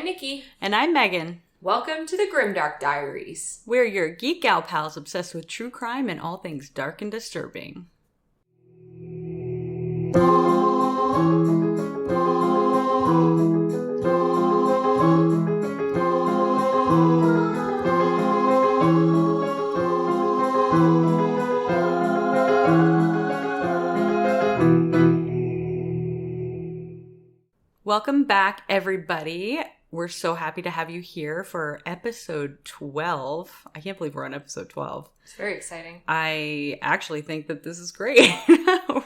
Nikki. And I'm Megan. Welcome to the Grimdark Diaries. We're your geek gal pals obsessed with true crime and all things dark and disturbing. Welcome back, everybody. We're so happy to have you here for episode 12. I can't believe we're on episode 12. It's very exciting. I actually think that this is great.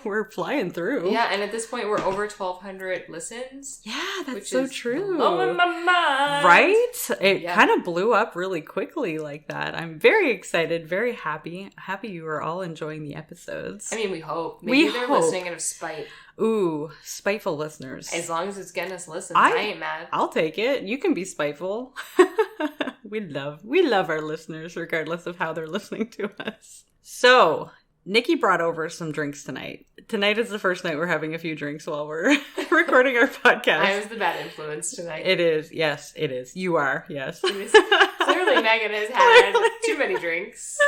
We're flying through. Yeah, and at this point, we're over 1,200 listens. Yeah, that's which so is true. Blowing my mind. Right? It kind of blew up really quickly like that. I'm very excited, very happy. Happy you are all enjoying the episodes. I mean, we hope. Maybe they're listening out of spite. Ooh, spiteful listeners. As long as it's getting us listens, I ain't mad. I'll take it. You can be spiteful. We love our listeners, regardless of how they're listening to us. So, Nikki brought over some drinks tonight. Tonight is the first night we're having a few drinks while we're recording our podcast. I was the bad influence tonight. It is. Yes, it is. You are. Yes. Clearly, Megan has had too many drinks.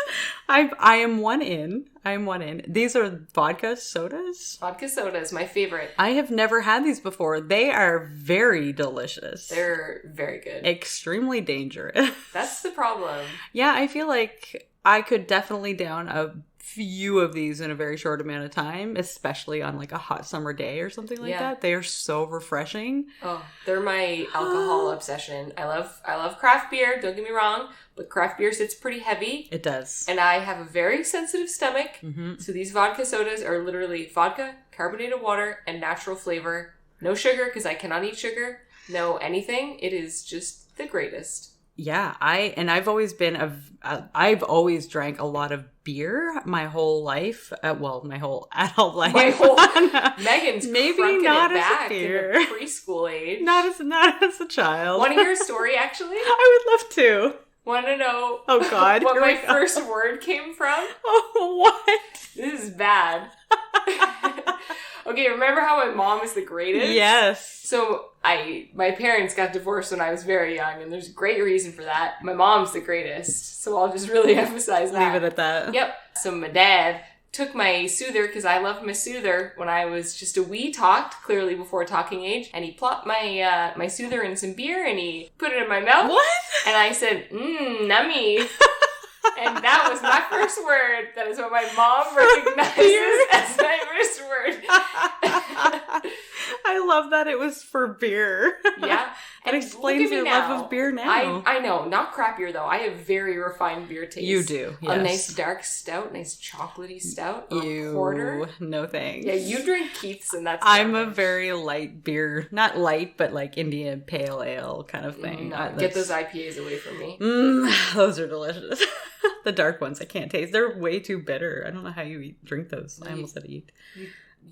I am one in. These are vodka sodas. Vodka soda is my favorite. I have never had these before. They are very delicious. They're very good. Extremely dangerous. That's the problem. Yeah, I feel like I could definitely down a few of these in a very short amount of time, especially on like a hot summer day or something like that. They are so refreshing. Oh, they're my alcohol obsession. I love craft beer, don't get me wrong, but craft beer sits pretty heavy. It does. And I have a very sensitive stomach. Mm-hmm. So these vodka sodas are literally vodka, carbonated water, and natural flavor. No sugar, because I cannot eat sugar. No anything. It is just the greatest. Yeah, I've always I've always drank a lot of beer my whole life. My whole adult life. Megan's maybe not it as back a beer. in the preschool age. Not as a child. Want to hear a story? Actually, I would love to. Want to know? Oh God, what my first word came from? Oh, what? This is bad. Okay, remember how my mom is the greatest? Yes. So my parents got divorced when I was very young, and there's a great reason for that. My mom's the greatest, so I'll just really emphasize that. Leave it at that. Yep. So my dad took my soother, because I loved my soother when I was just a wee tot, clearly before talking age, and he plopped my my soother in some beer, and he put it in my mouth. What? And I said, nummy. And that was my first word. That is what my mom recognizes as my first word. I love that it was for beer. Yeah. That explains your love of beer now. I know. Not crap beer, though. I have very refined beer taste. You do, yes. A nice dark stout, nice chocolatey stout, or porter. No thanks. Yeah, you drink Keith's and that's I'm a very light beer. Not light, but like Indian pale ale kind of thing. No, get those IPAs away from me. Those are delicious. The dark ones I can't taste. They're way too bitter. I don't know how you drink those. I almost said eat.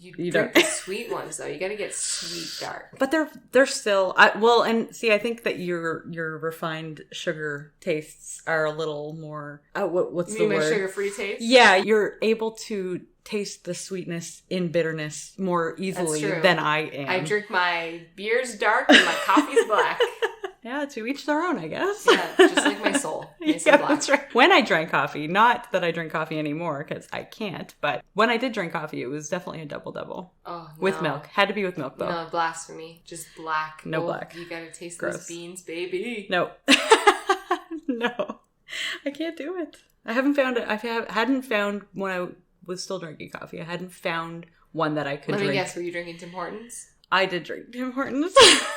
You drink the sweet ones though. You got to get sweet dark. But they're still and see, I think that your refined sugar tastes are a little more what's the word? My sugar-free taste? Yeah, you're able to taste the sweetness in bitterness more easily than I am. I drink my beers dark and my coffee's black. Yeah, to each their own, I guess. Yeah, just like my soul. Nice and black. That's right. When I drank coffee, not that I drink coffee anymore, because I can't, but when I did drink coffee, it was definitely a double-double. Oh, no. With milk. Had to be with milk, though. No, blasphemy. Just black. No black. You gotta taste those beans, baby. No. No. I can't do it. I haven't found it. Hadn't found when I was still drinking coffee. I hadn't found one that I could drink. Let me guess, were you drinking Tim Hortons? I did drink Tim Hortons.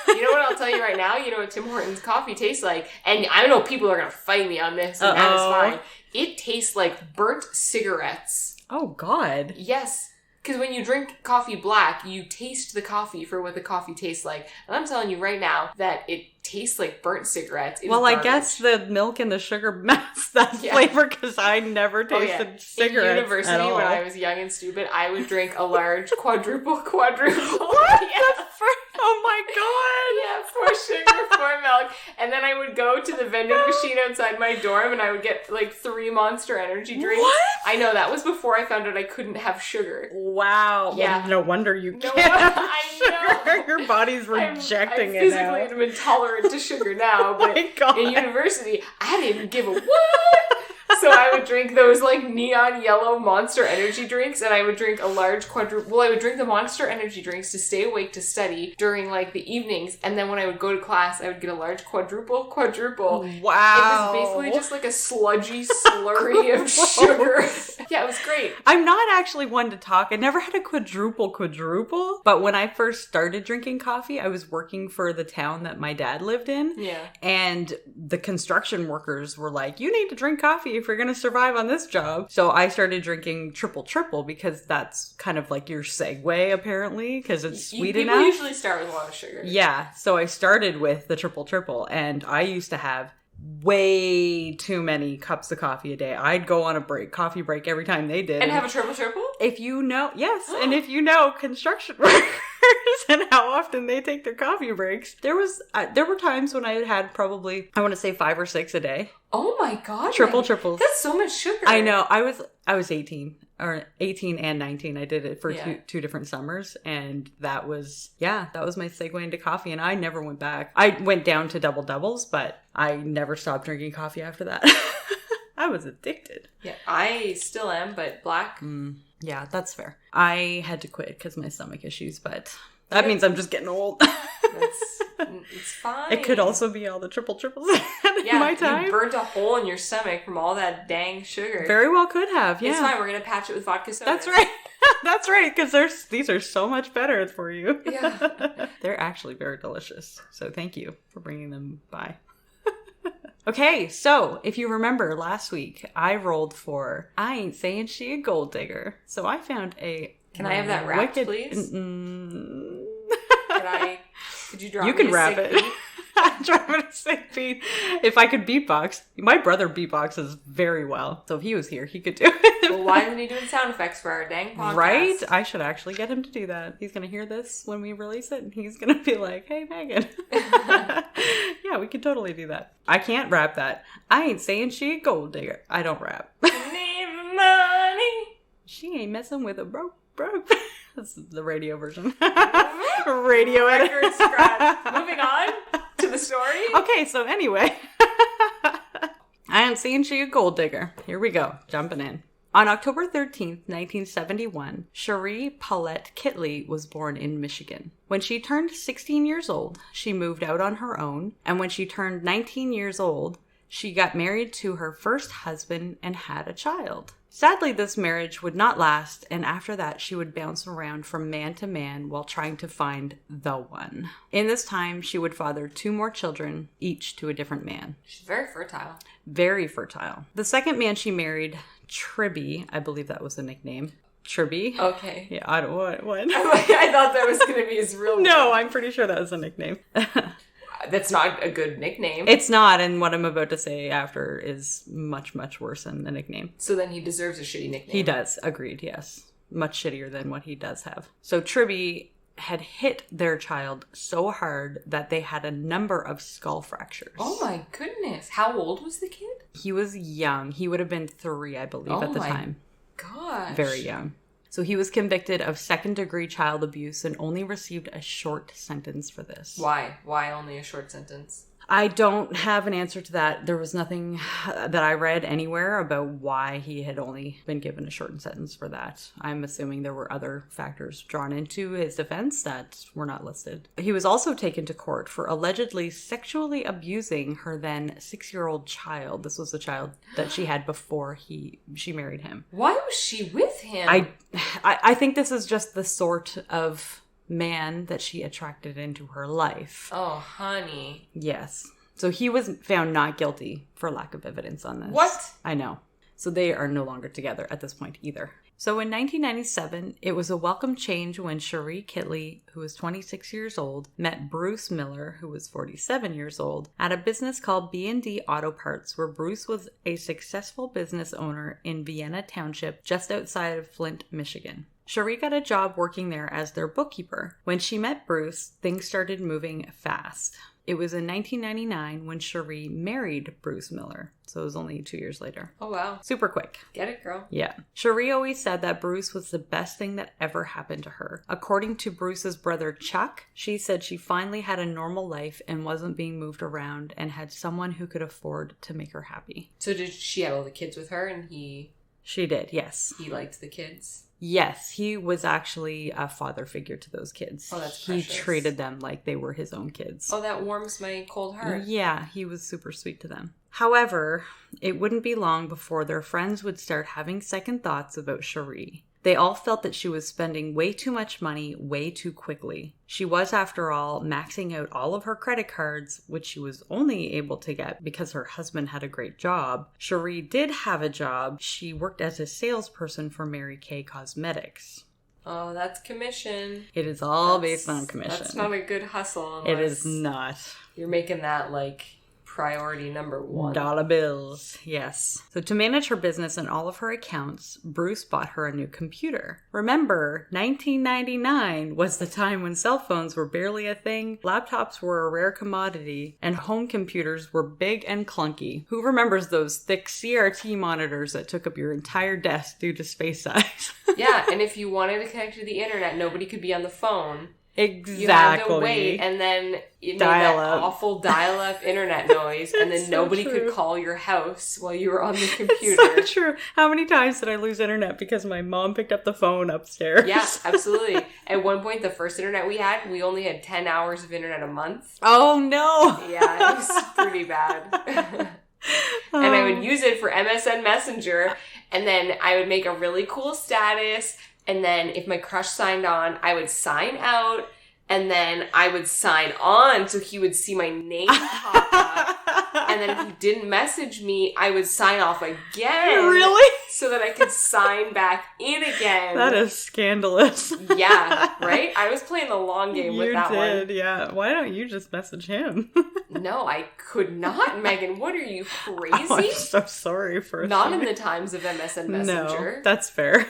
You know what I'll tell you right now? You know what Tim Hortons coffee tastes like? And I know people are going to fight me on this, and that is fine. It tastes like burnt cigarettes. Oh, God. Yes. Because when you drink coffee black, you taste the coffee for what the coffee tastes like. And I'm telling you right now that it tastes like burnt cigarettes. I guess the milk and the sugar mask that flavor, because I never tasted cigarettes in university, at all. When I was young and stupid, I would drink a large quadruple. What? Yeah. Oh my God. Yeah, for sugar for milk. And then I would go to the vending machine outside my dorm and I would get like 3 Monster Energy drinks. What? I know, that was before I found out I couldn't have sugar. Wow. Yeah. Well, no wonder you can't I have sugar. Your body's rejecting I'm it now. physically am intolerant to sugar now, but my God. in university, I didn't give a what. So I would drink those like neon yellow Monster Energy drinks, and I would drink a large quadruple. Well, I would drink the Monster Energy drinks to stay awake to study during like the evenings, and then when I would go to class, I would get a large quadruple. Wow. It was basically just like a sludgy slurry of sugar. Yeah, it was great. I'm not actually one to talk. I never had a quadruple, but when I first started drinking coffee, I was working for the town that my dad lived in. Yeah. And the construction workers were like, you need to drink coffee if you're going to survive on this job. So I started drinking triple because that's kind of like your segue, apparently, because it's sweet enough. People usually start with a lot of sugar. Yeah. So I started with the triple, and I used to have way too many cups of coffee a day. I'd go on a coffee break every time they did. And have a triple? If you know, yes. And if you know construction workers and how often they take their coffee breaks, there were times when I had probably, I want to say 5 or 6 a day. Oh my God. Triples. That's so much sugar. I know. I was 18 and 19. I did it for two different summers. And that was my segue into coffee. And I never went back. I went down to doubles, but I never stopped drinking coffee after that. I was addicted. Yeah, I still am, but black. Yeah, that's fair. I had to quit because of my stomach issues, but that means I'm just getting old. It's fine. It could also be all the triples in my time. You burnt a hole in your stomach from all that dang sugar. Very well could have, yeah. It's fine, we're going to patch it with vodka soda. That's right. That's right, because these are so much better for you. Yeah. They're actually very delicious, so thank you for bringing them by. Okay, so if you remember last week, I rolled for I Ain't Saying She a Gold Digger. So I found a... Can I have that wrapped, please? Could you drop me a wrap sick it. beat? Drop it a sick beat. If I could beatbox. My brother beatboxes very well. So if he was here, he could do it. Well, why isn't he doing sound effects for our dang podcast? Right? I should actually get him to do that. He's going to hear this when we release it, and he's going to be like, hey, Megan. Yeah, we can totally do that. I can't rap that. I ain't saying she a gold digger. I don't rap. Need money. She ain't messing with a broke. That's the radio version. Radio edit. Record scratch. Moving on to the story. Okay, so anyway. I ain't saying she a gold digger. Here we go. Jumping in. On October 13th, 1971, Sharee Paulette Kitley was born in Michigan. When she turned 16 years old, she moved out on her own, and when she turned 19 years old, she got married to her first husband and had a child. Sadly, this marriage would not last, and after that, she would bounce around from man to man while trying to find the one. In this time, she would father 2 more children, each to a different man. She's very fertile. Very fertile. The second man she married, Tribby, I believe that was the nickname. Tribby. Okay. Yeah, I don't what. I thought that was going to be his real name. No, I'm pretty sure that was a nickname. That's not a good nickname. It's not, and what I'm about to say after is much, much worse than the nickname. So then he deserves a shitty nickname. He does, agreed, yes. Much shittier than what he does have. So Tribby had hit their child so hard that they had a number of skull fractures. Oh my goodness. How old was the kid? He was young. He would have been 3, I believe, at the time. Gosh. Very young. So he was convicted of second-degree child abuse and only received a short sentence for this. Why? Why only a short sentence? I don't have an answer to that. There was nothing that I read anywhere about why he had only been given a shortened sentence for that. I'm assuming there were other factors drawn into his defense that were not listed. He was also taken to court for allegedly sexually abusing her then 6-year-old child. This was the child that she had before she married him. Why was she with him? I think this is just the sort of man that she attracted into her life. Oh, honey. Yes. So he was found not guilty for lack of evidence on this. What? I know. So they are no longer together at this point either. So in 1997, it was a welcome change when Sharee Kitley, who was 26 years old, met Bruce Miller, who was 47 years old, at a business called B&D Auto Parts, where Bruce was a successful business owner in Vienna Township, just outside of Flint, Michigan. Sharee got a job working there as their bookkeeper. When she met Bruce, things started moving fast. It was in 1999 when Sharee married Bruce Miller. So it was only 2 years later. Oh, wow. Super quick. Get it, girl. Yeah. Sharee always said that Bruce was the best thing that ever happened to her. According to Bruce's brother Chuck, she said she finally had a normal life and wasn't being moved around and had someone who could afford to make her happy. So did she have all the kids with her and She did, yes. he liked the kids? Yes, he was actually a father figure to those kids. Oh, that's He precious. treated them like they were his own kids. Oh, that warms my cold heart. Yeah, he was super sweet to them. However, it wouldn't be long before their friends would start having second thoughts about Sharee. They all felt that she was spending way too much money way too quickly. She was, after all, maxing out all of her credit cards, which she was only able to get because her husband had a great job. Sharee did have a job. She worked as a salesperson for Mary Kay Cosmetics. Oh, that's commission. It is all based on commission. That's not a good hustle. It is not. You're making that, like, priority number one. Dollar bills, yes. So to manage her business and all of her accounts, Bruce bought her a new computer. Remember, 1999 was the time when cell phones were barely a thing, laptops were a rare commodity, and home computers were big and clunky. Who remembers those thick CRT monitors that took up your entire desk due to space size? Yeah, and if you wanted to connect to the internet, nobody could be on the phone. Exactly. You had to wait, and then it made that awful dial-up internet noise, and then nobody could call your house while you were on the computer. It's so true. How many times did I lose internet because my mom picked up the phone upstairs? Yeah, absolutely. At one point, the first internet we had, we only had 10 hours of internet a month. Oh, no. Yeah, it was pretty bad. And I would use it for MSN Messenger, and then I would make a really cool status. And then if my crush signed on, I would sign out, and then I would sign on so he would see my name pop up. And then if he didn't message me, I would sign off again. Really? So that I could sign back in again. That is scandalous. Yeah, right? I was playing the long game with that one. You did, yeah. Why don't you just message him? No, I could not, Megan. What are you, crazy? Oh, I'm so sorry for Not in the times of MSN Messenger. No, that's fair.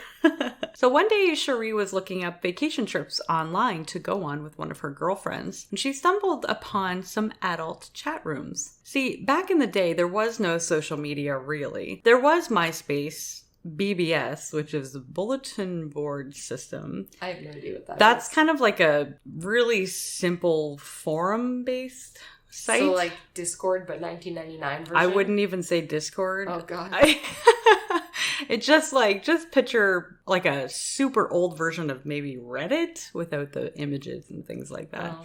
So one day, Sharee was looking up vacation trips online to go on with one of her girlfriends, and she stumbled upon some adult chat rooms. See, back in the day, there was no social media, really. There was MySpace, BBS, which is the bulletin board system. I have no idea what that is. That's kind of like a really simple forum-based site. So like Discord, but 1999 version? I wouldn't even say Discord. Oh, God. It's just picture like a super old version of maybe Reddit without the images and things like that. Oh.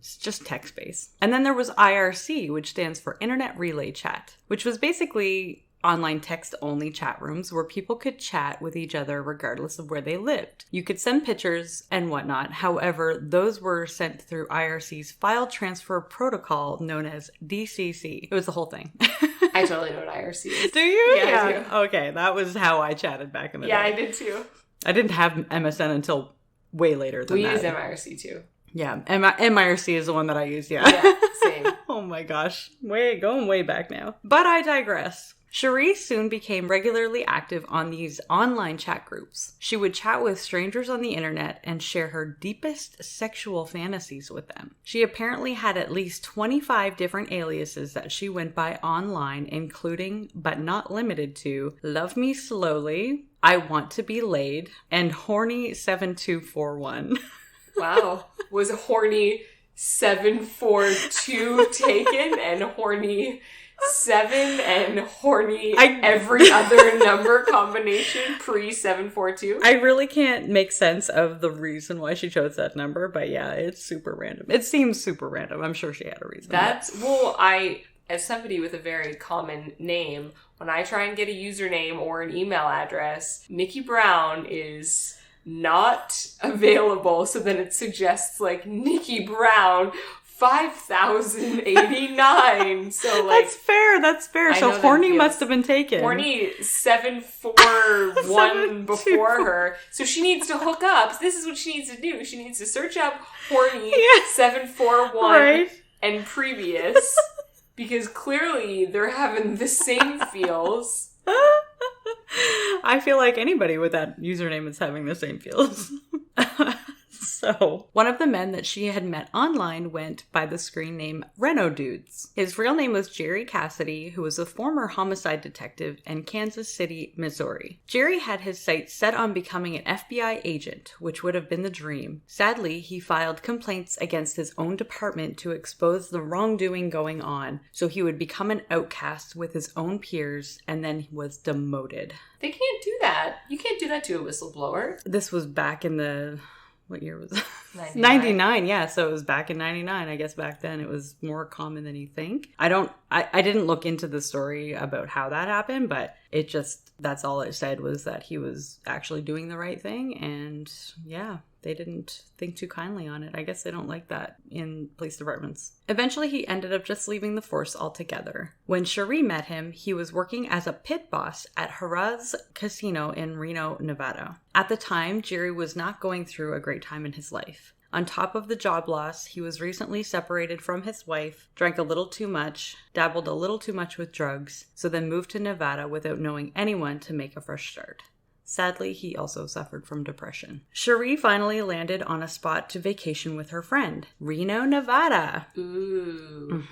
It's just text-based. And then there was IRC, which stands for Internet Relay Chat, which was basically online text-only chat rooms where people could chat with each other regardless of where they lived. You could send pictures and whatnot. However, those were sent through IRC's file transfer protocol known as DCC. It was the whole thing. I totally know what IRC is. Do you? Yeah, I do. Okay, that was how I chatted back in the day. Yeah, I did too. I didn't have MSN until way later than that. We used MIRC too. Yeah, MIRC is the one that I use, yeah. Yeah, same. Oh my gosh. Going way back now. But I digress. Sharee soon became regularly active on these online chat groups. She would chat with strangers on the internet and share her deepest sexual fantasies with them. She apparently had at least 25 different aliases that she went by online, including, but not limited to, Love Me Slowly, I Want to Be Laid, and Horny 7241. Wow. Was Horny 742 taken and Horny 7 and Horny every other number combination pre-742? I really can't make sense of the reason why she chose that number, but yeah, it's super random. It seems super random. I'm sure she had a reason. As somebody with a very common name, when I try and get a username or an email address, Nikki Brown is not available, so then it suggests like Nikki Brown 5089. So like that's fair. So Horny must have been taken. Horny 741 before her. So she needs to hook up. This is what she needs to do. She needs to search up Horny 741 and previous, because clearly they're having the same feels. I feel like anybody with that username is having the same feels. So, one of the men that she had met online went by the screen name Reno Dudes. His real name was Jerry Cassidy, who was a former homicide detective in Kansas City, Missouri. Jerry had his sights set on becoming an FBI agent, which would have been the dream. Sadly, he filed complaints against his own department to expose the wrongdoing going on, so he would become an outcast with his own peers, and then he was demoted. They can't do that. You can't do that to a whistleblower. This was back in the... What year was it? 99. Yeah, so it was back in 99. I guess back then it was more common than you think. I didn't look into the story about how that happened, but it just, that's all it said was that he was actually doing the right thing. And yeah, they didn't think too kindly on it. I guess they don't like that in police departments. Eventually, he ended up just leaving the force altogether. When Sharee met him, he was working as a pit boss at Harrah's Casino in Reno, Nevada. At the time, Jerry was not going through a great time in his life. On top of the job loss, he was recently separated from his wife, drank a little too much, dabbled a little too much with drugs, so then moved to Nevada without knowing anyone to make a fresh start. Sadly, he also suffered from depression. Sharee finally landed on a spot to vacation with her friend, Reno, Nevada. Ooh.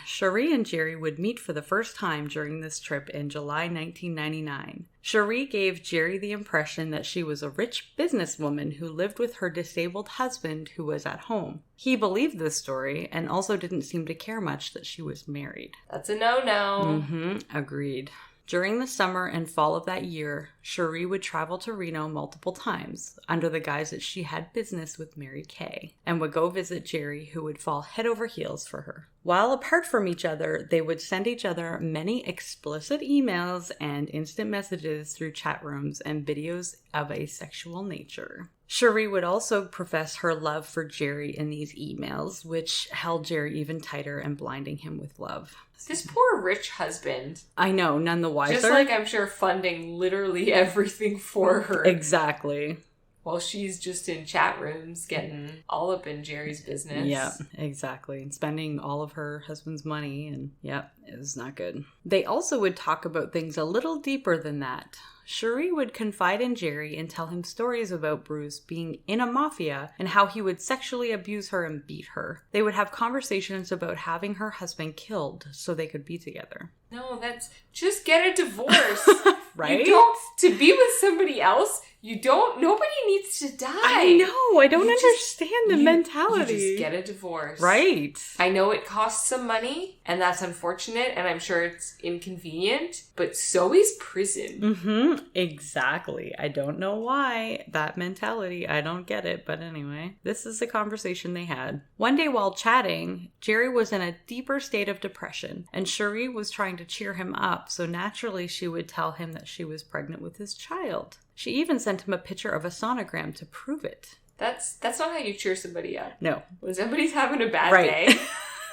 Sharee and Jerry would meet for the first time during this trip in July 1999. Sharee gave Jerry the impression that she was a rich businesswoman who lived with her disabled husband who was at home. He believed this story and also didn't seem to care much that she was married. That's a no-no. Agreed. During the summer and fall of that year, Sharee would travel to Reno multiple times under the guise that she had business with Mary Kay and would go visit Jerry, who would fall head over heels for her. While apart from each other, they would send each other many explicit emails and instant messages through chat rooms and videos of a sexual nature. Sharee would also profess her love for Jerry in these emails, which held Jerry even tighter and blinding him with love. This poor rich husband. I know, none the wiser. Just like I'm sure funding literally everything for her. Exactly. While she's just in chat rooms getting all up in Jerry's business. Yeah, exactly. And spending all of her husband's money. And yep, it was not good. They also would talk about things a little deeper than that. Sharee would confide in Jerry and tell him stories about Bruce being in a mafia and how he would sexually abuse her and beat her. They would have conversations about having her husband killed so they could be together. No, that's... Just get a divorce. Right? You don't... To be with somebody else, you don't... Nobody needs to die. I know. I don't understand the mentality. You just get a divorce. Right. I know it costs some money, and that's unfortunate, and I'm sure it's inconvenient, but so is prison. Exactly. I don't know why that mentality. I don't get it, but anyway. This is the conversation they had. One day while chatting, Jerry was in a deeper state of depression, and Sharee was trying to cheer him up, so naturally she would tell him that she was pregnant with his child. She even sent him a picture of a sonogram to prove it. That's not how you cheer somebody up. No. When somebody's having a bad day,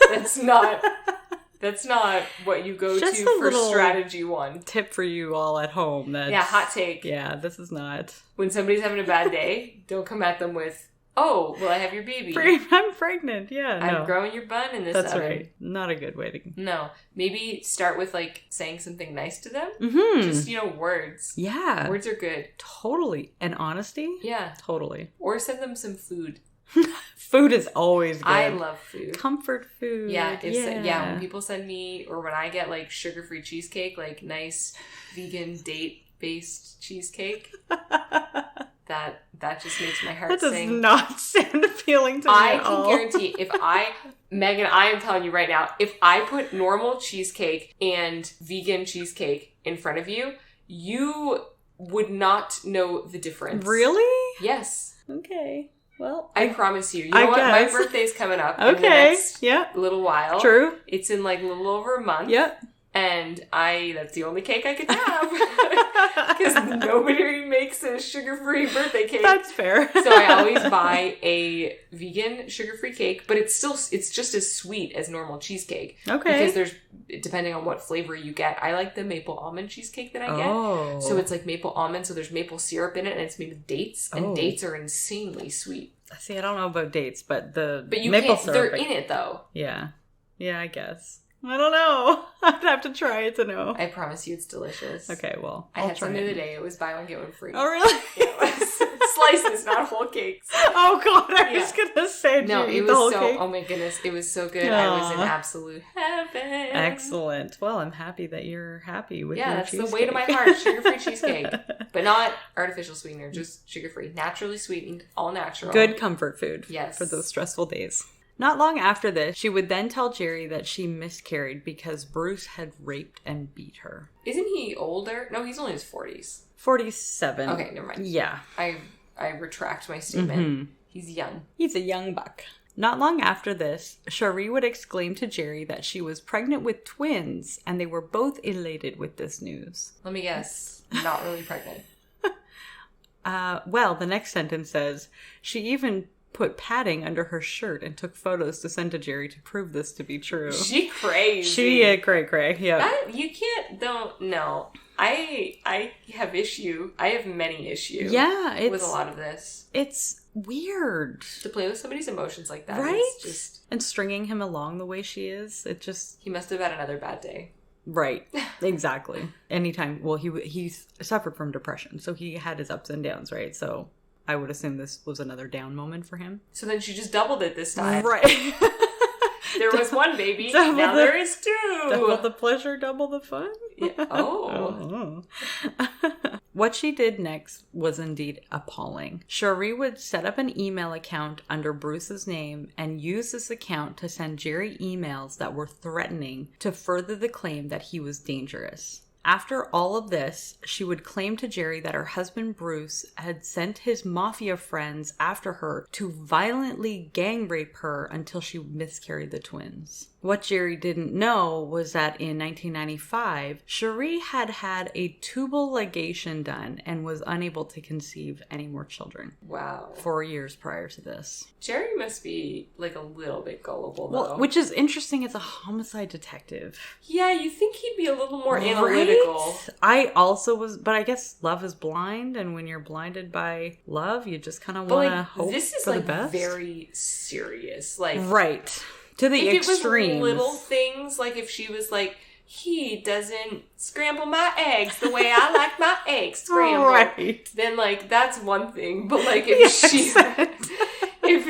that's not what you go Just to for strategy one. Tip for you all at home. Yeah, hot take. Yeah, this is not. When somebody's having a bad day, don't come at them with, "Oh, will I have your baby? I'm pregnant." Yeah, I'm growing your bun in this That's oven. right. Not a good way to... No. Maybe start with, like, saying something nice to them. Just, words. Yeah. Words are good. Totally. And honesty? Yeah. Totally. Or send them some food. Food is always good. I love food. Comfort food. Yeah. When people send me, or when I get, like, sugar-free cheesecake, like, nice vegan date-based cheesecake... That just makes my heart sing. That does not sound appealing to me I at all. can guarantee Megan, I am telling you right now, if I put normal cheesecake and vegan cheesecake in front of you, you would not know the difference. Really? Yes. Okay. Well, I promise you. You know what? Guess. My birthday's coming up in the Okay. next little while. True. It's in like a little over a month. Yep. And that's the only cake I could have. Because nobody makes a sugar-free birthday cake. That's fair. So I always buy a vegan sugar-free cake, but it's just as sweet as normal cheesecake. Okay. Because depending on what flavor you get, I like the maple almond cheesecake that I get. Oh. So it's like maple almond, so there's maple syrup in it, and it's made with dates, and dates are insanely sweet. See, I don't know about dates, but you maple can't, syrup. they're in it, though. Yeah. Yeah, I guess. I don't know. I'd have to try it to know. I promise you it's delicious. Okay, well, I had some the other day. It was buy one, get one free. Oh, really? Yeah, it's slices, not whole cakes. Oh God, I was gonna say no, it was so. Cake? Oh my goodness, it was so good. Aww. I was in absolute heaven. Excellent. Well, I'm happy that you're happy with your that's cheesecake. the way to my heart. Sugar-free cheesecake, but not artificial sweetener, just sugar-free, naturally sweetened, all natural. Good comfort food. Yes, for those stressful days. Not long after this, she would then tell Jerry that she miscarried because Bruce had raped and beat her. Isn't he older? No, he's only in his 40s. 47. Okay, never mind. Yeah. I retract my statement. Mm-hmm. He's young. He's a young buck. Not long after this, Sharee would exclaim to Jerry that she was pregnant with twins, and they were both elated with this news. Let me guess. Not really pregnant. Well, the next sentence says, she even put padding under her shirt and took photos to send to Jerry to prove this to be true. She crazy. She cray, yeah. You can't, don't, no. I have issue. I have many issues. Yeah, with a lot of this. It's weird. To play with somebody's emotions like that. Right? Just... And stringing him along the way she is, it just... He must have had another bad day. Right. Exactly. Anytime, well, he suffered from depression, so he had his ups and downs, right? So... I would assume this was another down moment for him. So then she just doubled it this time. Right. There was one baby, now there is two. Double the pleasure, double the fun? Yeah. Oh. What she did next was indeed appalling. Sharee would set up an email account under Bruce's name and use this account to send Jerry emails that were threatening to further the claim that he was dangerous. After all of this, she would claim to Jerry that her husband Bruce had sent his mafia friends after her to violently gang rape her until she miscarried the twins. What Jerry didn't know was that in 1995, Sharee had had a tubal ligation done and was unable to conceive any more children. Wow. 4 years prior to this. Jerry must be like a little bit gullible, though. Well, which is interesting as a homicide detective. Yeah, you think he'd be a little more analytical. I also was, but I guess love is blind, and when you're blinded by love, you just kind of want to hope this is for like the best. Very serious. Like, right. To the if extremes. It was little things, like if she was like, he doesn't scramble my eggs the way I like my eggs scrambled. Right. Then, like, that's one thing. But, like, if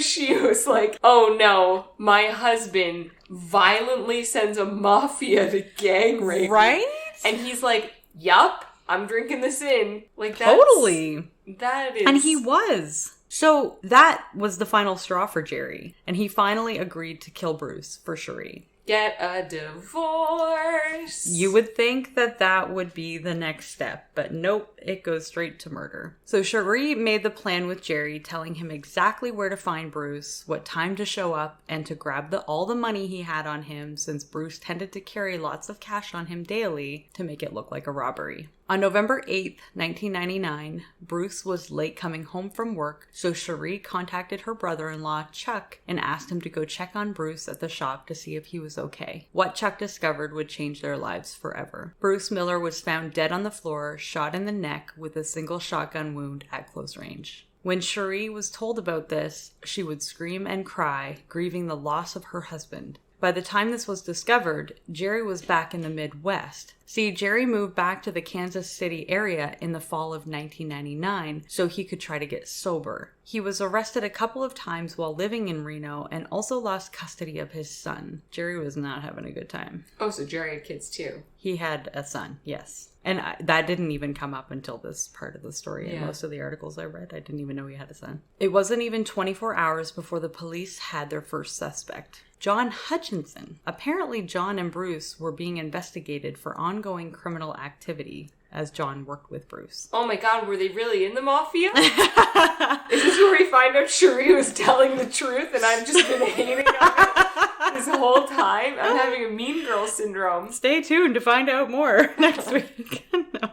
she was like, oh no, my husband violently sends a mafia to gang rape. Right? And he's like, yup, I'm drinking this in. Like, that's... Totally. That is... And he was. So that was the final straw for Jerry, and he finally agreed to kill Bruce for Sharee. Get a divorce. You would think that that would be the next step, but nope, it goes straight to murder. So Sharee made the plan with Jerry, telling him exactly where to find Bruce, what time to show up, and to grab all the money he had on him, since Bruce tended to carry lots of cash on him daily to make it look like a robbery. On November 8th, 1999, Bruce was late coming home from work, so Sharee contacted her brother-in-law, Chuck, and asked him to go check on Bruce at the shop to see if he was okay. What Chuck discovered would change their lives forever. Bruce Miller was found dead on the floor, shot in the neck with a single shotgun wound at close range. When Sharee was told about this, she would scream and cry, grieving the loss of her husband. By the time this was discovered, Jerry was back in the Midwest. See, Jerry moved back to the Kansas City area in the fall of 1999 so he could try to get sober. He was arrested a couple of times while living in Reno and also lost custody of his son. Jerry was not having a good time. Oh, so Jerry had kids too. He had a son, yes. And that didn't even come up until this part of the story. In most of the articles I read, I didn't even know he had a son. It wasn't even 24 hours before the police had their first suspect. John Hutchinson. Apparently, John and Bruce were being investigated for ongoing criminal activity as John worked with Bruce. Oh my god, were they really in the mafia? Is this where we find out Sharee was telling the truth and I've just been hating on it this whole time? I'm having a mean girl syndrome. Stay tuned to find out more next week. No.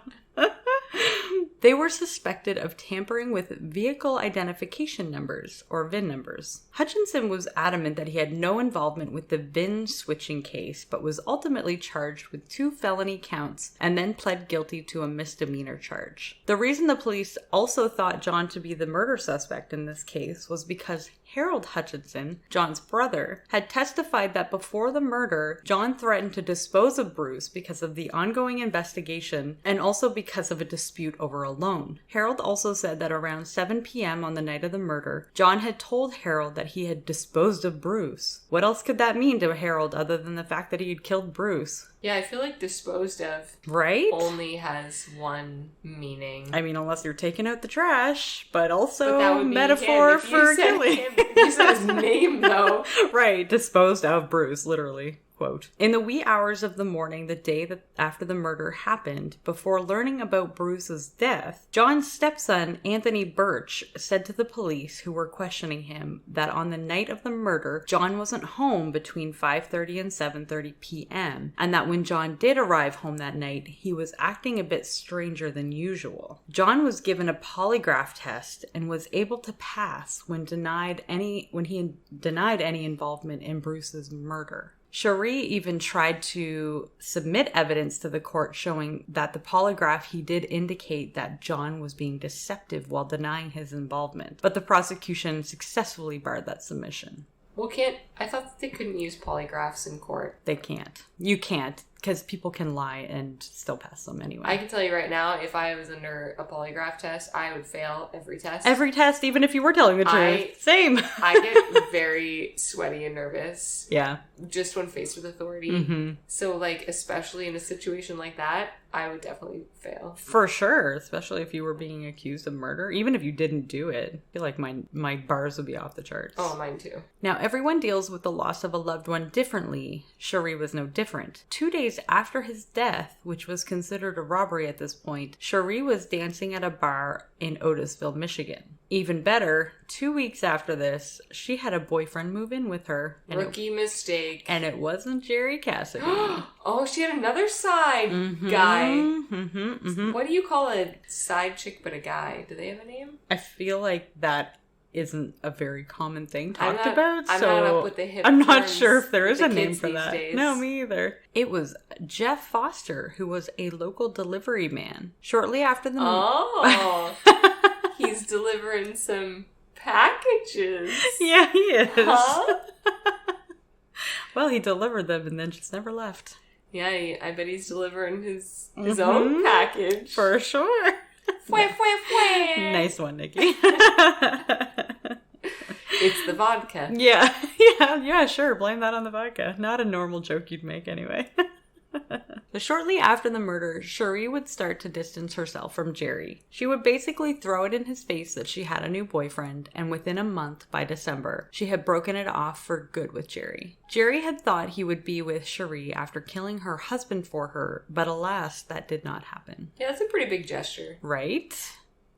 They were suspected of tampering with vehicle identification numbers, or VIN numbers. Hutchinson was adamant that he had no involvement with the VIN switching case, but was ultimately charged with 2 felony counts and then pled guilty to a misdemeanor charge. The reason the police also thought John to be the murder suspect in this case was because Harold Hutchinson, John's brother, had testified that before the murder, John threatened to dispose of Bruce because of the ongoing investigation and also because of a dispute over a loan. Harold also said that around 7 p.m. on the night of the murder, John had told Harold that he had disposed of Bruce. What else could that mean to Harold other than the fact that he had killed Bruce? Yeah, I feel like disposed of only has one meaning. I mean, unless you're taking out the trash, but also that would be metaphor for killing. You said his name, though. Right, disposed of Bruce, literally. Quote, in the wee hours of the morning the day that after the murder happened, before learning about Bruce's death, John's stepson, Anthony Birch, said to the police who were questioning him that on the night of the murder, John wasn't home between 5:30 and 7:30 p.m., and that when John did arrive home that night, he was acting a bit stranger than usual. John was given a polygraph test and was able to pass when he denied any involvement in Bruce's murder. Sharee even tried to submit evidence to the court showing that the polygraph he did indicate that John was being deceptive while denying his involvement, but the prosecution successfully barred that submission. Well, I thought that they couldn't use polygraphs in court. They can't. You can't, because people can lie and still pass them anyway. I can tell you right now, if I was under a polygraph test, I would fail every test. Every test, even if you were telling the truth. Same. I get very sweaty and nervous. Yeah. Just when faced with authority. Mm-hmm. So, especially in a situation like that, I would definitely fail. For sure, especially if you were being accused of murder. Even if you didn't do it, I feel like my bars would be off the charts. Oh, mine too. Now, everyone deals with the loss of a loved one differently. Sharee was no different. 2 days after his death, which was considered a robbery at this point, Sharee was dancing at a bar in Otisville, Michigan. Even better, 2 weeks after this, she had a boyfriend move in with her. Rookie mistake. And it wasn't Jerry Cassidy. Oh, she had another side guy. Mm-hmm, mm-hmm. What do you call a side chick but a guy? Do they have a name? I feel like that isn't a very common thing talked about. I'm not up with the hip I'm not terms sure if there is a the name kids for these that. days. No, me either. It was Jeff Foster, who was a local delivery man. Shortly after the he's delivering some packages. Yeah, he is. Huh? Well, he delivered them and then just never left. Yeah, I bet he's delivering his own package. For sure. Nice one, Nikki. It's the vodka. Yeah, sure. Blame that on the vodka. Not a normal joke you'd make anyway. So shortly after the murder, Sharee would start to distance herself from Jerry. She would basically throw it in his face that she had a new boyfriend, and within a month, by December, she had broken it off for good with Jerry. Jerry had thought he would be with Sharee after killing her husband for her, but alas, that did not happen. Yeah, that's a pretty big gesture. Right?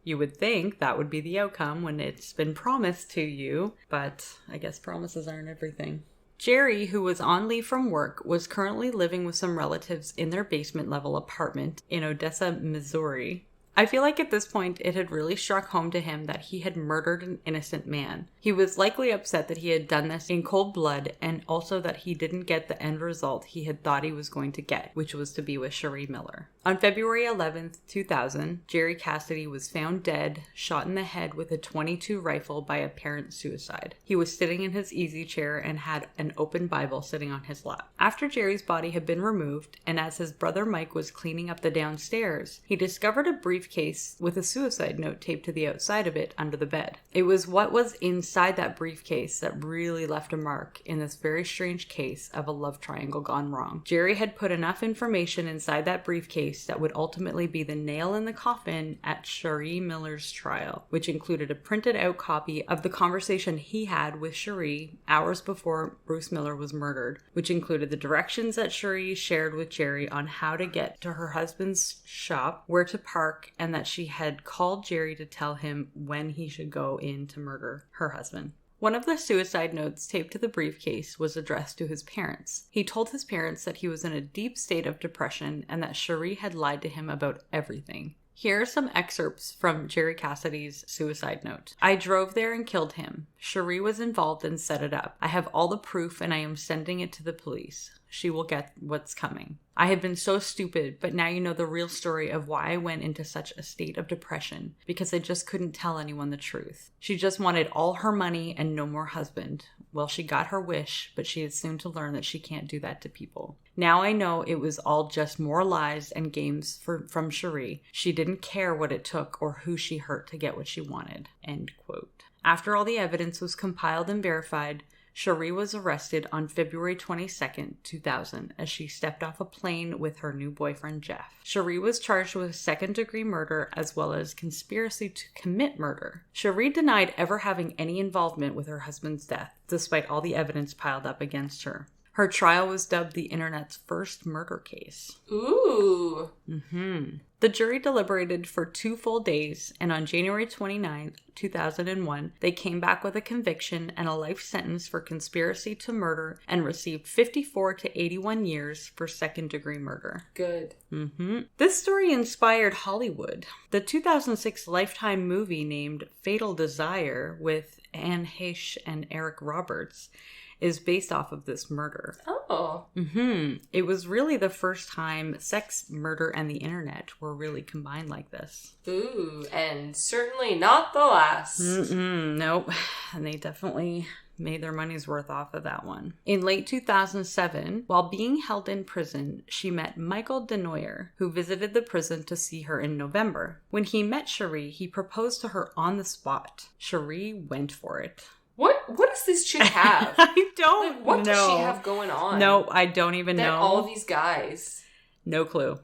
You would think that would be the outcome when it's been promised to you, but I guess promises aren't everything. Jerry, who was on leave from work, was currently living with some relatives in their basement-level apartment in Odessa, Missouri. I feel like at this point it had really struck home to him that he had murdered an innocent man. He was likely upset that he had done this in cold blood, and also that he didn't get the end result he had thought he was going to get, which was to be with Sharee Miller. On February 11th, 2000, Jerry Cassidy was found dead, shot in the head with a .22 rifle by apparent suicide. He was sitting in his easy chair and had an open Bible sitting on his lap. After Jerry's body had been removed, and as his brother Mike was cleaning up the downstairs, he discovered a briefcase with a suicide note taped to the outside of it under the bed. It was what was inside that briefcase that really left a mark in this very strange case of a love triangle gone wrong. Jerry had put enough information inside that briefcase that would ultimately be the nail in the coffin at Sharee Miller's trial, which included a printed out copy of the conversation he had with Sharee hours before Bruce Miller was murdered, which included the directions that Sharee shared with Jerry on how to get to her husband's shop, where to park, and that she had called Jerry to tell him when he should go in to murder her husband. One of the suicide notes taped to the briefcase was addressed to his parents. He told his parents that he was in a deep state of depression and that Sharee had lied to him about everything. Here are some excerpts from Jerry Cassidy's suicide note. I drove there and killed him. Sharee was involved and set it up. I have all the proof and I am sending it to the police. She will get what's coming. I have been so stupid, but now you know the real story of why I went into such a state of depression, because I just couldn't tell anyone the truth. She just wanted all her money and no more husband. Well, she got her wish, but she is soon to learn that she can't do that to people. Now I know it was all just more lies and games from Sharee. She didn't care what it took or who she hurt to get what she wanted. End quote. After all the evidence was compiled and verified, Sharee was arrested on February 22nd, 2000, as she stepped off a plane with her new boyfriend, Jeff. Sharee was charged with second-degree murder as well as conspiracy to commit murder. Sharee denied ever having any involvement with her husband's death, despite all the evidence piled up against her. Her trial was dubbed the internet's first murder case. Ooh. The jury deliberated for 2 full days, and on January 29, 2001, they came back with a conviction and a life sentence for conspiracy to murder and received 54 to 81 years for second-degree murder. Good. This story inspired Hollywood. The 2006 Lifetime movie named Fatal Desire with Anne Heche and Eric Roberts is based off of this murder. Oh. It was really the first time sex, murder, and the internet were really combined like this. Ooh, and certainly not the last. Nope. And they definitely made their money's worth off of that one. In late 2007, while being held in prison, she met Michael DeNoyer, who visited the prison to see her in November. When he met Sharee, he proposed to her on the spot. Sharee went for it. What does this chick have? I don't know. What does she have going on? No, I don't even know. All these guys. No clue.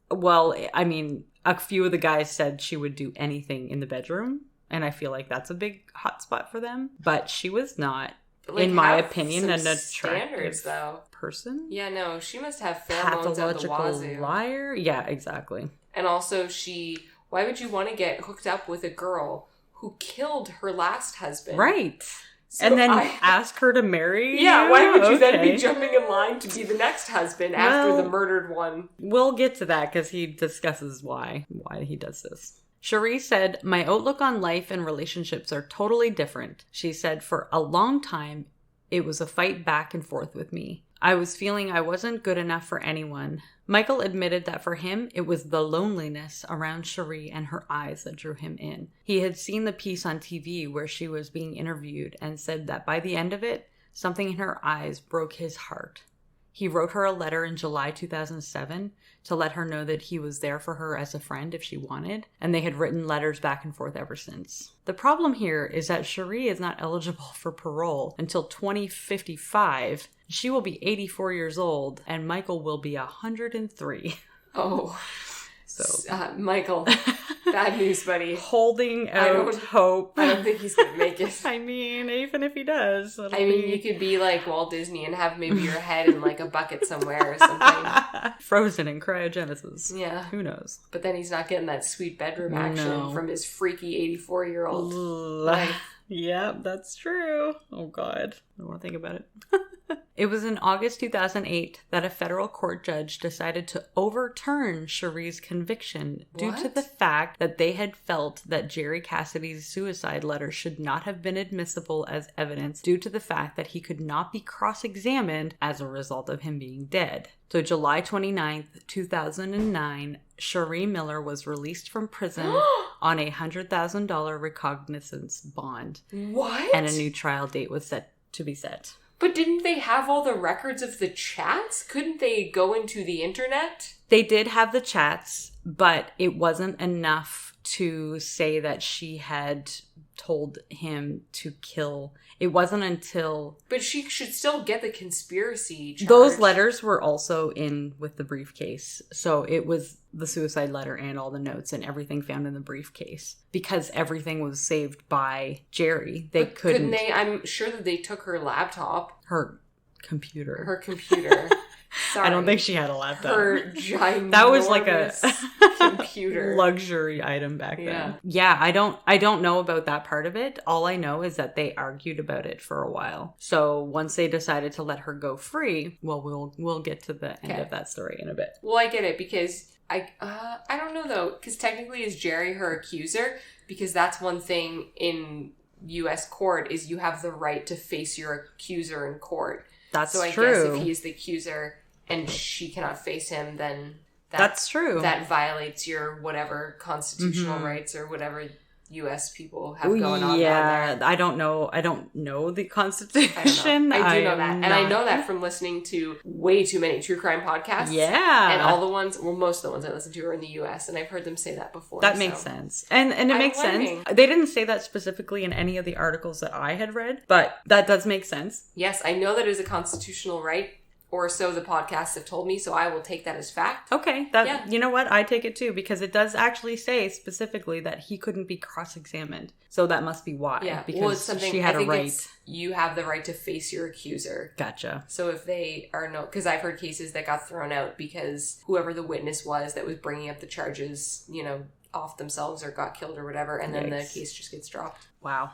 Well, I mean, a few of the guys said she would do anything in the bedroom, and I feel like that's a big hot spot for them. But she was not, in my opinion, an attractive person. Yeah, no, she must have pheromones out the wazoo. Liar? Yeah, exactly. And also why would you want to get hooked up with a girl who killed her last husband? Right. So and then ask her to marry you? Why would you then be jumping in line to be the next husband after the murdered one? We'll get to that because he discusses why he does this. Sharee said, my outlook on life and relationships are totally different. She said, for a long time, it was a fight back and forth with me. I was feeling I wasn't good enough for anyone. Michael admitted that for him, it was the loneliness around Sharee and her eyes that drew him in. He had seen the piece on TV where she was being interviewed and said that by the end of it, something in her eyes broke his heart. He wrote her a letter in July 2007 to let her know that he was there for her as a friend if she wanted, and they had written letters back and forth ever since. The problem here is that Sharee is not eligible for parole until 2055. She will be 84 years old, and Michael will be 103. Oh. So, Michael, bad news, buddy. Holding out hope. I don't think he's going to make it. I mean, even if he does. You could be like Walt Disney and have maybe your head in like a bucket somewhere or something. Frozen in cryogenesis. Yeah. Who knows? But then he's not getting that sweet bedroom action from his freaky 84-year-old life. Yep, that's true. Oh, God. I don't want to think about it. It was in August 2008 that a federal court judge decided to overturn Sharee's conviction due to the fact that they had felt that Jerry Cassidy's suicide letter should not have been admissible as evidence due to the fact that he could not be cross-examined as a result of him being dead. So July 29th, 2009, Sharee Miller was released from prison on a $100,000 recognizance bond. What? And a new trial date was set to be set. But didn't they have all the records of the chats? Couldn't they go into the internet? They did have the chats, but it wasn't enough to say that she had told him to kill. It wasn't until... But she should still get the conspiracy charge. Those letters were also in with the briefcase. So it was the suicide letter and all the notes and everything found in the briefcase. Because everything was saved by Jerry. Couldn't they... I'm sure that they took her laptop. Her computer. Sorry. I don't think she had a laptop. Her ginormous that was like a computer luxury item back then. Yeah, I don't know about that part of it. All I know is that they argued about it for a while. So once they decided to let her go free, well, we'll get to the end of that story in a bit. Well, I get it because I don't know though, because technically is Jerry her accuser? Because that's one thing in U.S. court is you have the right to face your accuser in court. That's true. So I guess if he is the accuser and she cannot face him, then that's true. That violates your whatever constitutional rights or whatever U.S. people have going on down there. I don't know the Constitution. I do know that. And I know that from listening to way too many true crime podcasts. Yeah. And all the ones, well, most of the ones I listen to are in the U.S. and I've heard them say that before. That makes sense. And it makes sense. They didn't say that specifically in any of the articles that I had read, but that does make sense. Yes, I know that it is a constitutional right. Or so the podcasts have told me, so I will take that as fact. Okay. You know what? I take it too, because it does actually say specifically that he couldn't be cross-examined. So that must be why. Yeah. Because it's something, she had I think a right. You have the right to face your accuser. Gotcha. So if they are because I've heard cases that got thrown out because whoever the witness was that was bringing up the charges, off themselves or got killed or whatever, and then the case just gets dropped. Wow.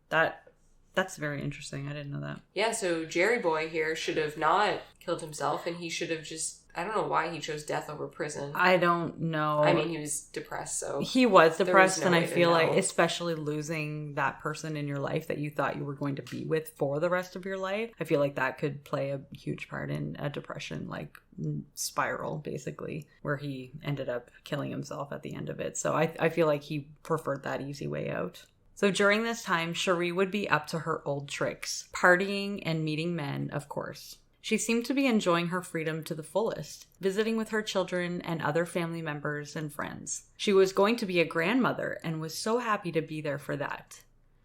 That's very interesting. I didn't know that. Yeah, so Jerry Boy here should have not killed himself, and he should have I don't know why he chose death over prison. I don't know. I mean, he was depressed, so... He was depressed, and I feel like, especially losing that person in your life that you thought you were going to be with for the rest of your life, I feel like that could play a huge part in a depression, spiral, basically, where he ended up killing himself at the end of it. So I feel like he preferred that easy way out. So during this time, Sharee would be up to her old tricks, partying and meeting men, of course. She seemed to be enjoying her freedom to the fullest, visiting with her children and other family members and friends. She was going to be a grandmother and was so happy to be there for that.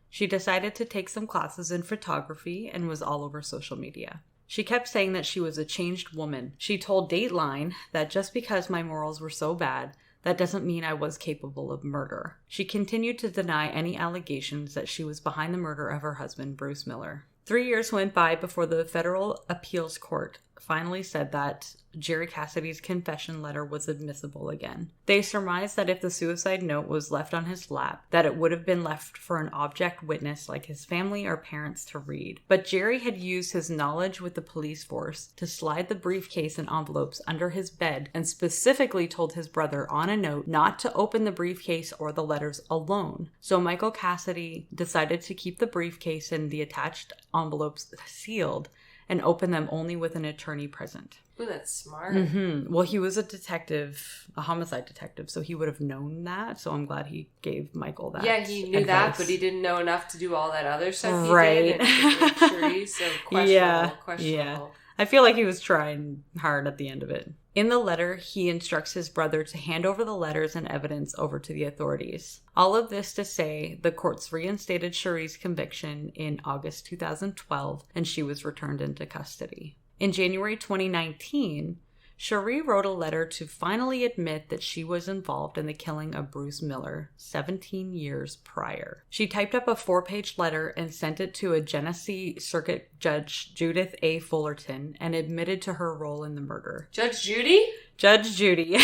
She decided to take some classes in photography and was all over social media. She kept saying that she was a changed woman. She told Dateline that just because my morals were so bad, that doesn't mean I was capable of murder. She continued to deny any allegations that she was behind the murder of her husband, Bruce Miller. 3 years went by before the federal appeals court finally said that Jerry Cassidy's confession letter was admissible again. They surmised that if the suicide note was left on his lap, that it would have been left for an object witness like his family or parents to read. But Jerry had used his knowledge with the police force to slide the briefcase and envelopes under his bed and specifically told his brother on a note not to open the briefcase or the letters alone. So Michael Cassidy decided to keep the briefcase and the attached envelopes sealed and open them only with an attorney present. Ooh, that's smart. Mm-hmm. Well, he was a detective, a homicide detective, so he would have known that. So I'm glad he gave Michael that. Yeah, he knew that, but he didn't know enough to do all that other stuff he right. did. And Sharee, so questionable. Yeah. I feel like he was trying hard at the end of it. In the letter, he instructs his brother to hand over the letters and evidence over to the authorities. All of this to say, the courts reinstated Sharee's conviction in August 2012, and she was returned into custody. In January 2019, Sharee wrote a letter to finally admit that she was involved in the killing of Bruce Miller 17 years prior. She typed up a 4-page letter and sent it to a Genesee Circuit Judge Judith A. Fullerton and admitted to her role in the murder. Judge Judy? Judge Judy.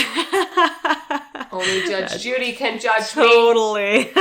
Only Judge Judy can judge me.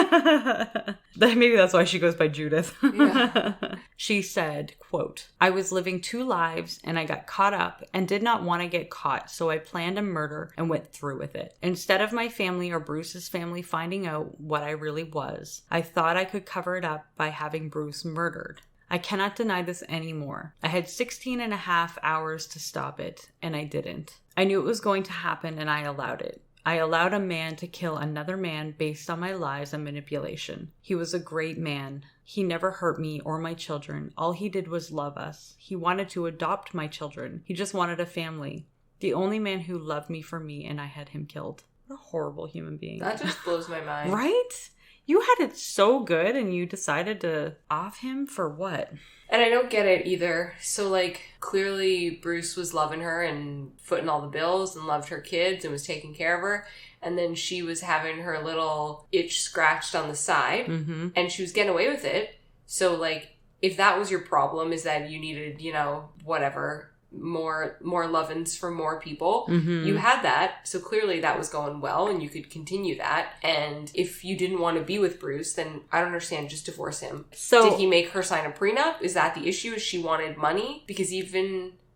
Maybe that's why she goes by Judith. Yeah. She said, quote, I was living 2 lives and I got caught up and did not want to get caught, so I planned a murder and went through with it. Instead of my family or Bruce's family finding out what I really was, I thought I could cover it up by having Bruce murdered. I cannot deny this anymore. I had 16 and a half hours to stop it, and I didn't. I knew it was going to happen, and I allowed it. I allowed a man to kill another man based on my lies and manipulation. He was a great man. He never hurt me or my children. All he did was love us. He wanted to adopt my children. He just wanted a family. The only man who loved me for me, and I had him killed. What a horrible human being. That just blows my mind. Right? You had it so good and you decided to off him for what? And I don't get it either. So, clearly Bruce was loving her and footing all the bills and loved her kids and was taking care of her. And then she was having her little itch scratched on the side. Mm-hmm. And she was getting away with it. So, if that was your problem, is that you needed, whatever, more lovin's for more people. Mm-hmm. You had that, so clearly that was going well and you could continue that. And if you didn't want to be with Bruce, then I don't understand, just divorce him. So did he make her sign a prenup? Is that the issue? Is she wanted money? Because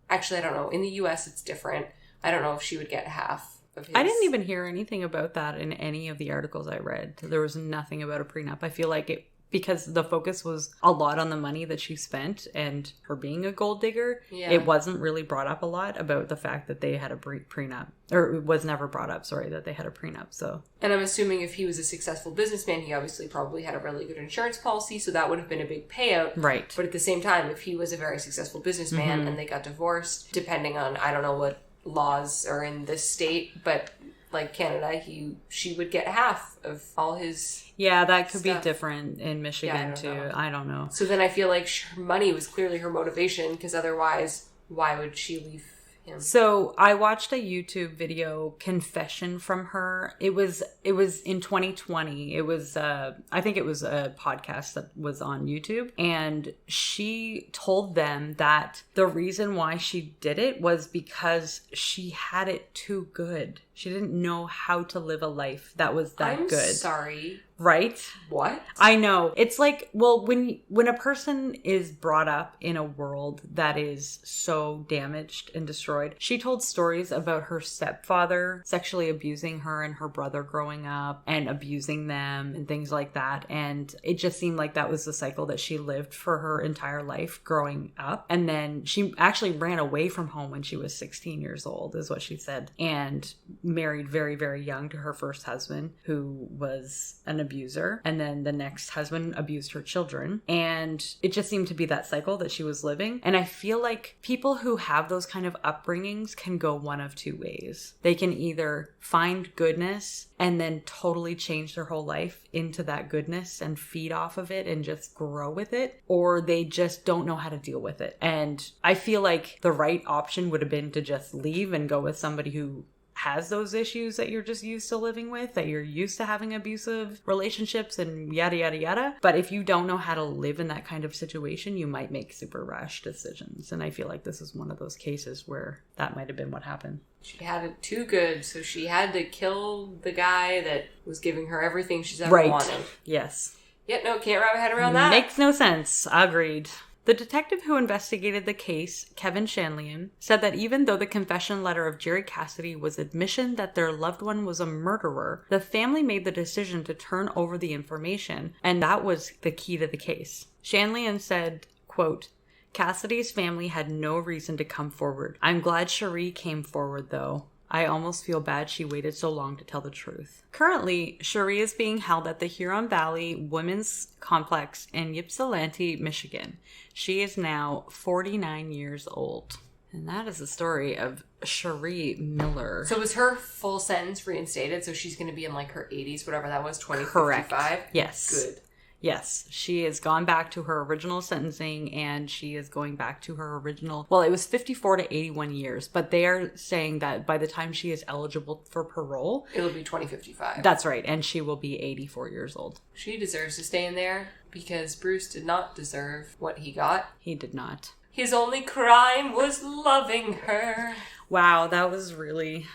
actually I don't know, in the US it's different. I don't know if she would get half of his... I didn't even hear anything about that in any of the articles I read. There was nothing about a prenup. I feel like because the focus was a lot on the money that she spent and her being a gold digger, it wasn't really brought up a lot about the fact that they had a prenup. Or it was never brought up, that they had a prenup, so... And I'm assuming if he was a successful businessman, he obviously probably had a really good insurance policy, so that would have been a big payout. Right. But at the same time, if he was a very successful businessman and they got divorced, depending on, I don't know what laws are in this state, but... like Canada, she would get half of all his Yeah, that could stuff. Be different in Michigan, too. I don't know. So then I feel like money was clearly her motivation, because otherwise, why would she leave him? So I watched a YouTube video confession from her. It was in 2020. It was, I think it was a podcast that was on YouTube. And she told them that the reason why she did it was because she had it too good. She didn't know how to live a life that was that good. I'm sorry. Right? What? I know. It's like, well, when a person is brought up in a world that is so damaged and destroyed, she told stories about her stepfather sexually abusing her and her brother growing up and abusing them and things like that. And it just seemed like that was the cycle that she lived for her entire life growing up. And then she actually ran away from home when she was 16 years old, is what she said. And married very, very young to her first husband, who was an abuser. And then the next husband abused her children. And it just seemed to be that cycle that she was living. And I feel like people who have those kind of upbringings can go one of two ways. They can either find goodness and then totally change their whole life into that goodness and feed off of it and just grow with it, or they just don't know how to deal with it. And I feel like the right option would have been to just leave and go with somebody who has those issues that you're just used to living with, that you're used to having abusive relationships and yada, yada, yada. But if you don't know how to live in that kind of situation, you might make super rash decisions. And I feel like this is one of those cases where that might have been what happened. She had it too good, so she had to kill the guy that was giving her everything she's ever Right. wanted. Yes. Yeah, no, can't wrap my head around that. Makes no sense. Agreed. The detective who investigated the case, Kevin Shanlian, said that even though the confession letter of Jerry Cassidy was admission that their loved one was a murderer, the family made the decision to turn over the information, and that was the key to the case. Shanlian said, quote, "Cassidy's family had no reason to come forward. I'm glad Sharee came forward, though. I almost feel bad she waited so long to tell the truth." Currently, Sharee is being held at the Huron Valley Women's Complex in Ypsilanti, Michigan. She is now 49 years old. And that is the story of Sharee Miller. So was her full sentence reinstated? So she's going to be in like her 80s, whatever that was, 2055? Correct. Yes. Good. Yes, she has gone back to her original sentencing, and she is going back to her original... Well, it was 54 to 81 years, but they are saying that by the time she is eligible for parole... It'll be 2055. That's right, and she will be 84 years old. She deserves to stay in there because Bruce did not deserve what he got. He did not. His only crime was loving her. Wow, that was really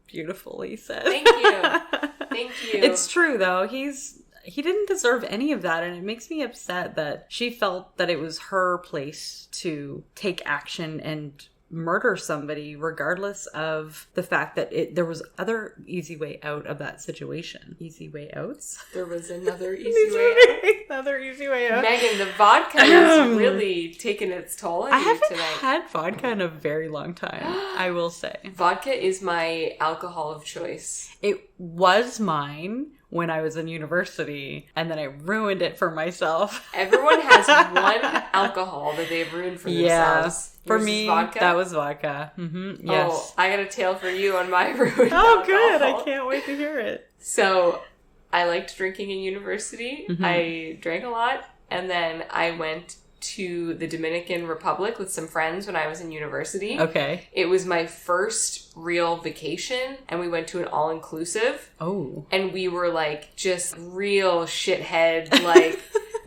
beautifully said. Thank you. Thank you. It's true, though. He didn't deserve any of that, and it makes me upset that she felt that it was her place to take action and murder somebody, regardless of the fact that there was other easy way out of that situation. Easy way outs? There was another easy way out. Another easy way out. Megan, the vodka is really taking its toll on I you haven't tonight. had vodka in a very long time, I will say. Vodka is my alcohol of choice. It was mine when I was in university, and then I ruined it for myself. Everyone has one alcohol that they've ruined for themselves. For Yours me, is vodka? that was vodka. Mm-hmm. Yes. Oh, I got a tale for you on my ruined Oh, alcohol. good. I can't wait to hear it. So, I liked drinking in university. Mm-hmm. I drank a lot. And then I went to the Dominican Republic with some friends when I was in university. Okay. It was my first real vacation, and we went to an all-inclusive. Oh. And we were, like, just real shithead, like,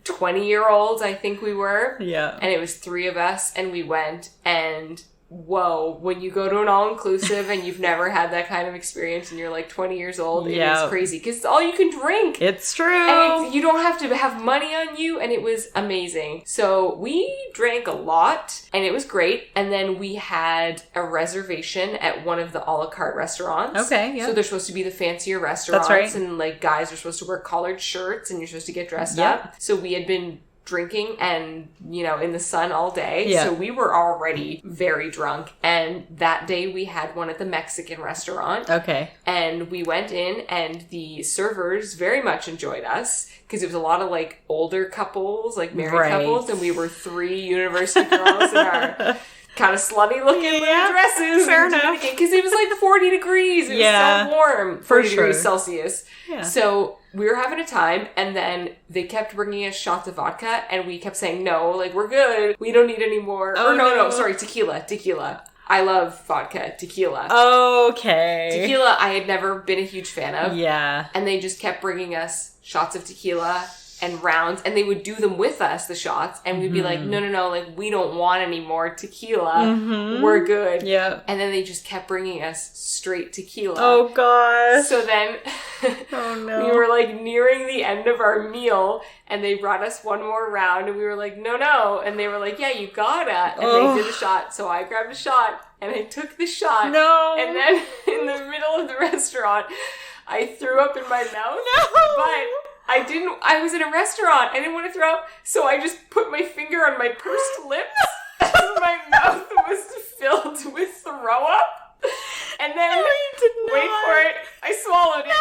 20-year-olds, I think we were. Yeah. And it was 3 of us, and we went, and whoa, when you go to an all-inclusive and you've never had that kind of experience and you're like 20 years old, it is crazy because it's all you can drink. It's true. And you don't have to have money on you, and it was amazing. So we drank a lot, and it was great. And then we had a reservation at one of the a la carte restaurants. Okay, yeah. So they're supposed to be the fancier restaurants. That's right. And like guys are supposed to wear collared shirts, and you're supposed to get dressed up. So we had been drinking and, you know, in the sun all day. So we were already very drunk. And that day we had one at the Mexican restaurant. Okay. And we went in and the servers very much enjoyed us because it was a lot of like older couples, like married couples. And we were 3 university girls in our kind of slutty looking little dresses. Fair enough. Because it was like 40 degrees. It was so warm. 40 degrees Celsius. Yeah. So we were having a time, and then they kept bringing us shots of vodka, and we kept saying, no, like, we're good. We don't need any more. Oh, no, sorry, tequila. I love vodka. Tequila. Okay. Tequila, I had never been a huge fan of. Yeah. And they just kept bringing us shots of tequila and rounds, and they would do them with us, the shots, and we'd be like, no, like, we don't want any more tequila. We're good. Yeah. And then they just kept bringing us straight tequila. Oh, gosh. So then we were, like, nearing the end of our meal, and they brought us one more round, and we were like, no. And they were like, yeah, you gotta. And they did a shot. So I grabbed a shot, and I took the shot. No. And then in the middle of the restaurant, I threw up in my mouth. No. But I was in a restaurant. I didn't want to throw up, so I just put my finger on my pursed lips as my mouth was filled with throw up. And then, no, you did not. Wait for it, I swallowed it.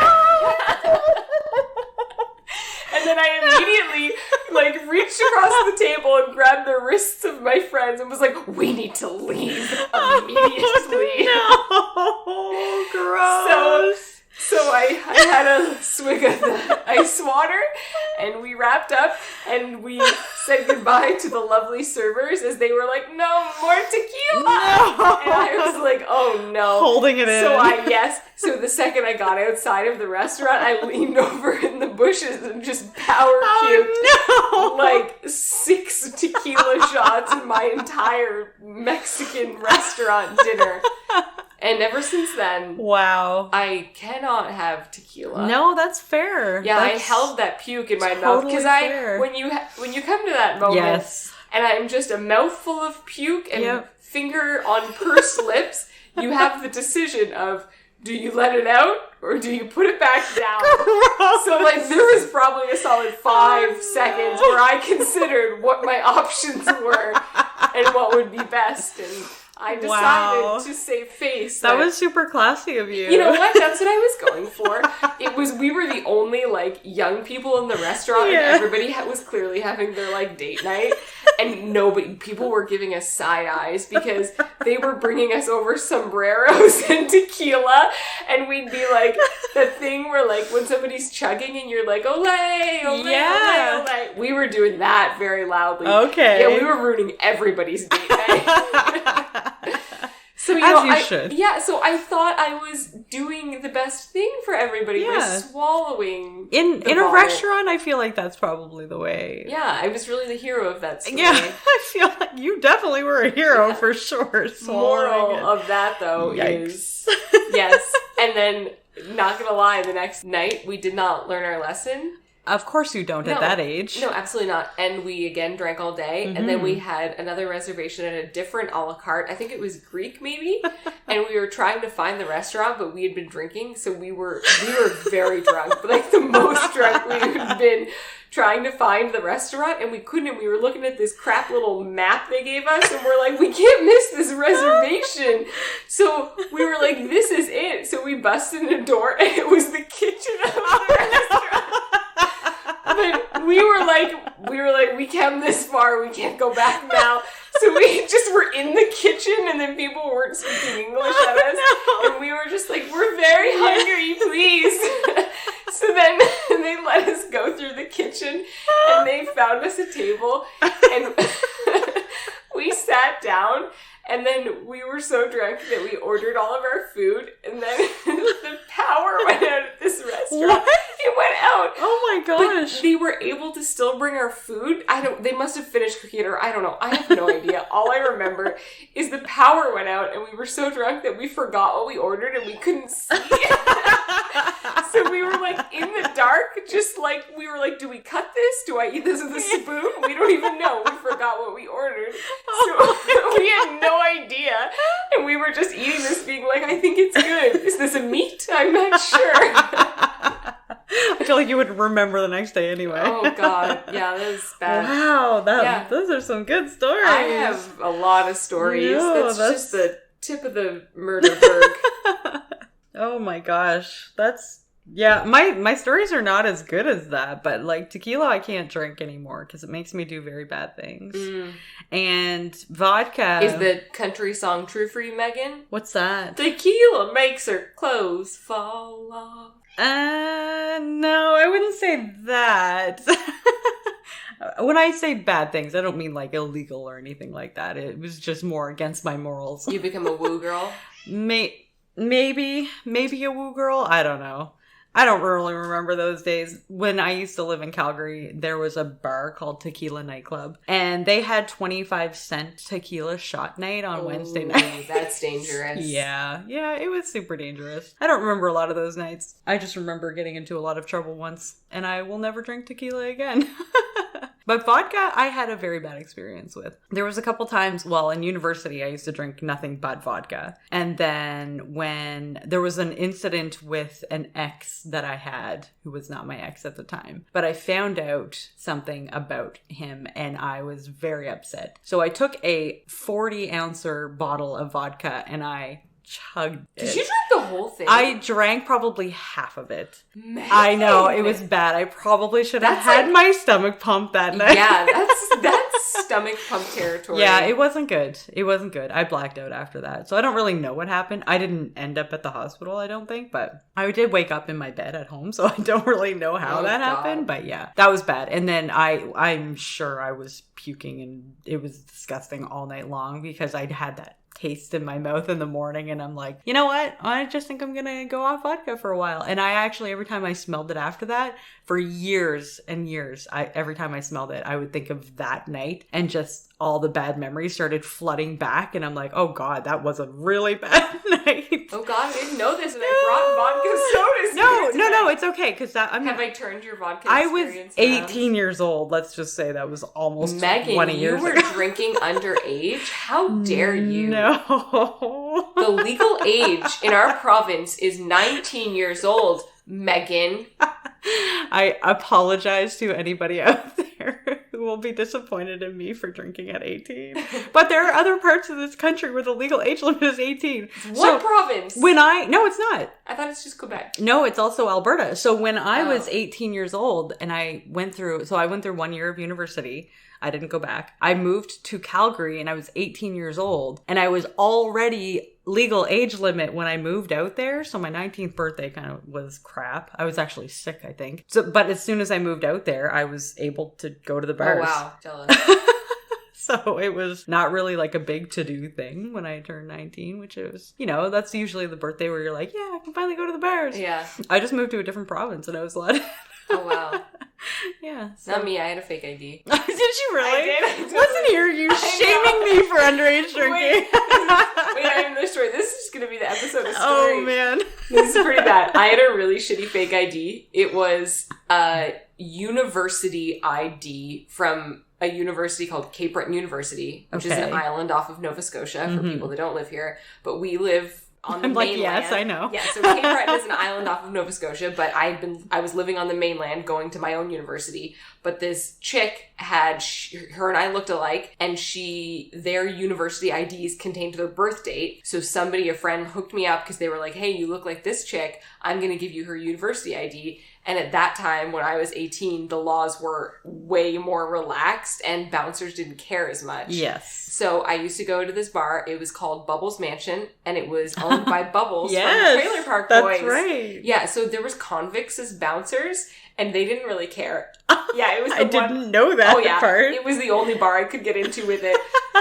And then I immediately, like, reached across the table and grabbed the wrists of my friends and was like, we need to leave immediately. No, gross. So I had a swig of the ice water, and we wrapped up, and we said goodbye to the lovely servers as they were like, no, more tequila! No. And I was like, oh no. Holding it in. So the second I got outside of the restaurant, I leaned over in the bushes and just power cubed like 6 tequila shots in my entire Mexican restaurant dinner. And ever since then, wow, I cannot have tequila. No, that's fair. Yeah, that's I held that puke in my mouth because when you come to that moment, and I'm just a mouthful of puke and finger on pursed lips, you have the decision of, do you let it out or do you put it back down? So like there was probably a solid 5 seconds where I considered what my options were and what would be best, and I decided to save face. That was super classy of you. You know what? That's what I was going for. We were the only, like, young people in the restaurant, and everybody was clearly having their, like, date night. And people were giving us side eyes because they were bringing us over sombreros and tequila. And we'd be like, the thing where, like, when somebody's chugging and you're like, olé, olé, olé. We were doing that very loudly. Okay. Yeah, we were ruining everybody's date night. So, you should. Yeah, so I thought I was doing the best thing for everybody by swallowing in a restaurant. I feel like that's probably the way. Yeah, I was really the hero of that story. Yeah, I feel like you definitely were a hero for sure. Moral of that, though, is yes. And then, not gonna lie, the next night we did not learn our lesson. Of course you don't at that age. No, absolutely not. And we, again, drank all day. And then we had another reservation at a different a la carte. I think it was Greek, maybe. And we were trying to find the restaurant, but we had been drinking. So we were very drunk. But like the most drunk we had been trying to find the restaurant. And we couldn't. And we were looking at this crap little map they gave us. And we're like, we can't miss this reservation. So we were like, this is it. So we busted in a door. And it was the kitchen of the restaurant. But we were like, we came this far, we can't go back now. So we just were in the kitchen, and then people weren't speaking English at us. And we were just like, we're very hungry, please. So then they let us go through the kitchen, and they found us a table, and we sat down. And then we were so drunk that we ordered all of our food, and then the power went out at this restaurant. What? It went out. Oh my gosh. But they were able to still bring our food. They must have finished cooking it, or I don't know. I have no idea. All I remember is the power went out and we were so drunk that we forgot what we ordered and we couldn't see. So we were like in the dark, just like, we were like, do we cut this? Do I eat this with a spoon? We don't even know. We forgot what we ordered. So we had no idea. And we were just eating this being like, I think it's good. Is this a meat? I'm not sure. I feel like you would remember the next day anyway. Oh, God. Yeah, that was bad. Wow, those are some good stories. I have a lot of stories. No, that's just the tip of the murder berg. Oh my gosh. Yeah, my stories are not as good as that, but like tequila I can't drink anymore because it makes me do very bad things. And vodka... Is the country song true for you, Megan? What's that? Tequila makes her clothes fall off. No, I wouldn't say that. When I say bad things, I don't mean like illegal or anything like that. It was just more against my morals. You become a woo girl? Maybe a woo girl. I don't know. I don't really remember those days. When I used to live in Calgary, there was a bar called Tequila Nightclub. And they had 25-cent tequila shot night on Wednesday night. That's dangerous. Yeah, it was super dangerous. I don't remember a lot of those nights. I just remember getting into a lot of trouble once. And I will never drink tequila again. But vodka, I had a very bad experience with. There was a couple times, in university, I used to drink nothing but vodka. And then when there was an incident with an ex that I had, who was not my ex at the time, but I found out something about him and I was very upset. So I took a 40-ouncer bottle of vodka and I chugged it. Did you drink the whole thing? I drank probably half of it. Man. I know, it was bad. I probably should have had my stomach pumped that night. Yeah, that's stomach pump territory. Yeah, it wasn't good. I blacked out after that. So I don't really know what happened. I didn't end up at the hospital, I don't think, but I did wake up in my bed at home, so I don't really know how that happened. But yeah, that was bad. And then I'm sure I was puking and it was disgusting all night long because I'd had that taste in my mouth in the morning and I'm like, you know what? I just think I'm gonna go off vodka for a while. And I actually, every time I smelled it after that, for years and years, every time I smelled it, I would think of that night and just all the bad memories started flooding back. And I'm like, oh God, that was a really bad night. Oh God, I didn't know this and I brought vodka sodas. No, it's okay. Because I turned your vodka I was experience 18 years old. Let's just say that was almost Megan, 20 years you were drinking underage? How dare you? No. The legal age in our province is 19 years old, Megan. I apologize to anybody out there who will be disappointed in me for drinking at 18. But there are other parts of this country where the legal age limit is 18. What province? No, it's not. I thought it's just Quebec. No, it's also Alberta. So when I was 18 years old and I went through 1 year of university, I didn't go back. I moved to Calgary and I was 18 years old and I was already legal age limit when I moved out there. So my 19th birthday kind of was crap. I was actually sick, I think. But as soon as I moved out there, I was able to go to the bars. Oh, wow. Jealous. So it was not really like a big to-do thing when I turned 19, which is, that's usually the birthday where you're like, yeah, I can finally go to the bars. Yeah. I just moved to a different province and I was let. Oh, wow. Yeah. So. Not me. I had a fake ID. Did you really? I did. Wasn't here you shaming me for underage drinking. Wait, I have another story. This is just going to be the episode of stories. Oh, man. This is pretty bad. I had a really shitty fake ID. It was a university ID from a university called Cape Breton University, which is an island off of Nova Scotia for people that don't live here. But we live on the mainland. Yes, I know. Yeah, so Cape Breton is an island off of Nova Scotia, but I was living on the mainland going to my own university. But this chick her and I looked alike, and their university IDs contained their birth date. So a friend hooked me up because they were like, hey, you look like this chick. I'm going to give you her university ID. And at that time, when I was 18, the laws were way more relaxed and bouncers didn't care as much. Yes. So I used to go to this bar. It was called Bubbles Mansion, and it was owned by Bubbles yes, from the Trailer Park Boys. That's right. Yeah, so there was convicts as bouncers, and they didn't really care. Yeah, it was I didn't know that part. It was the only bar I could get into with it.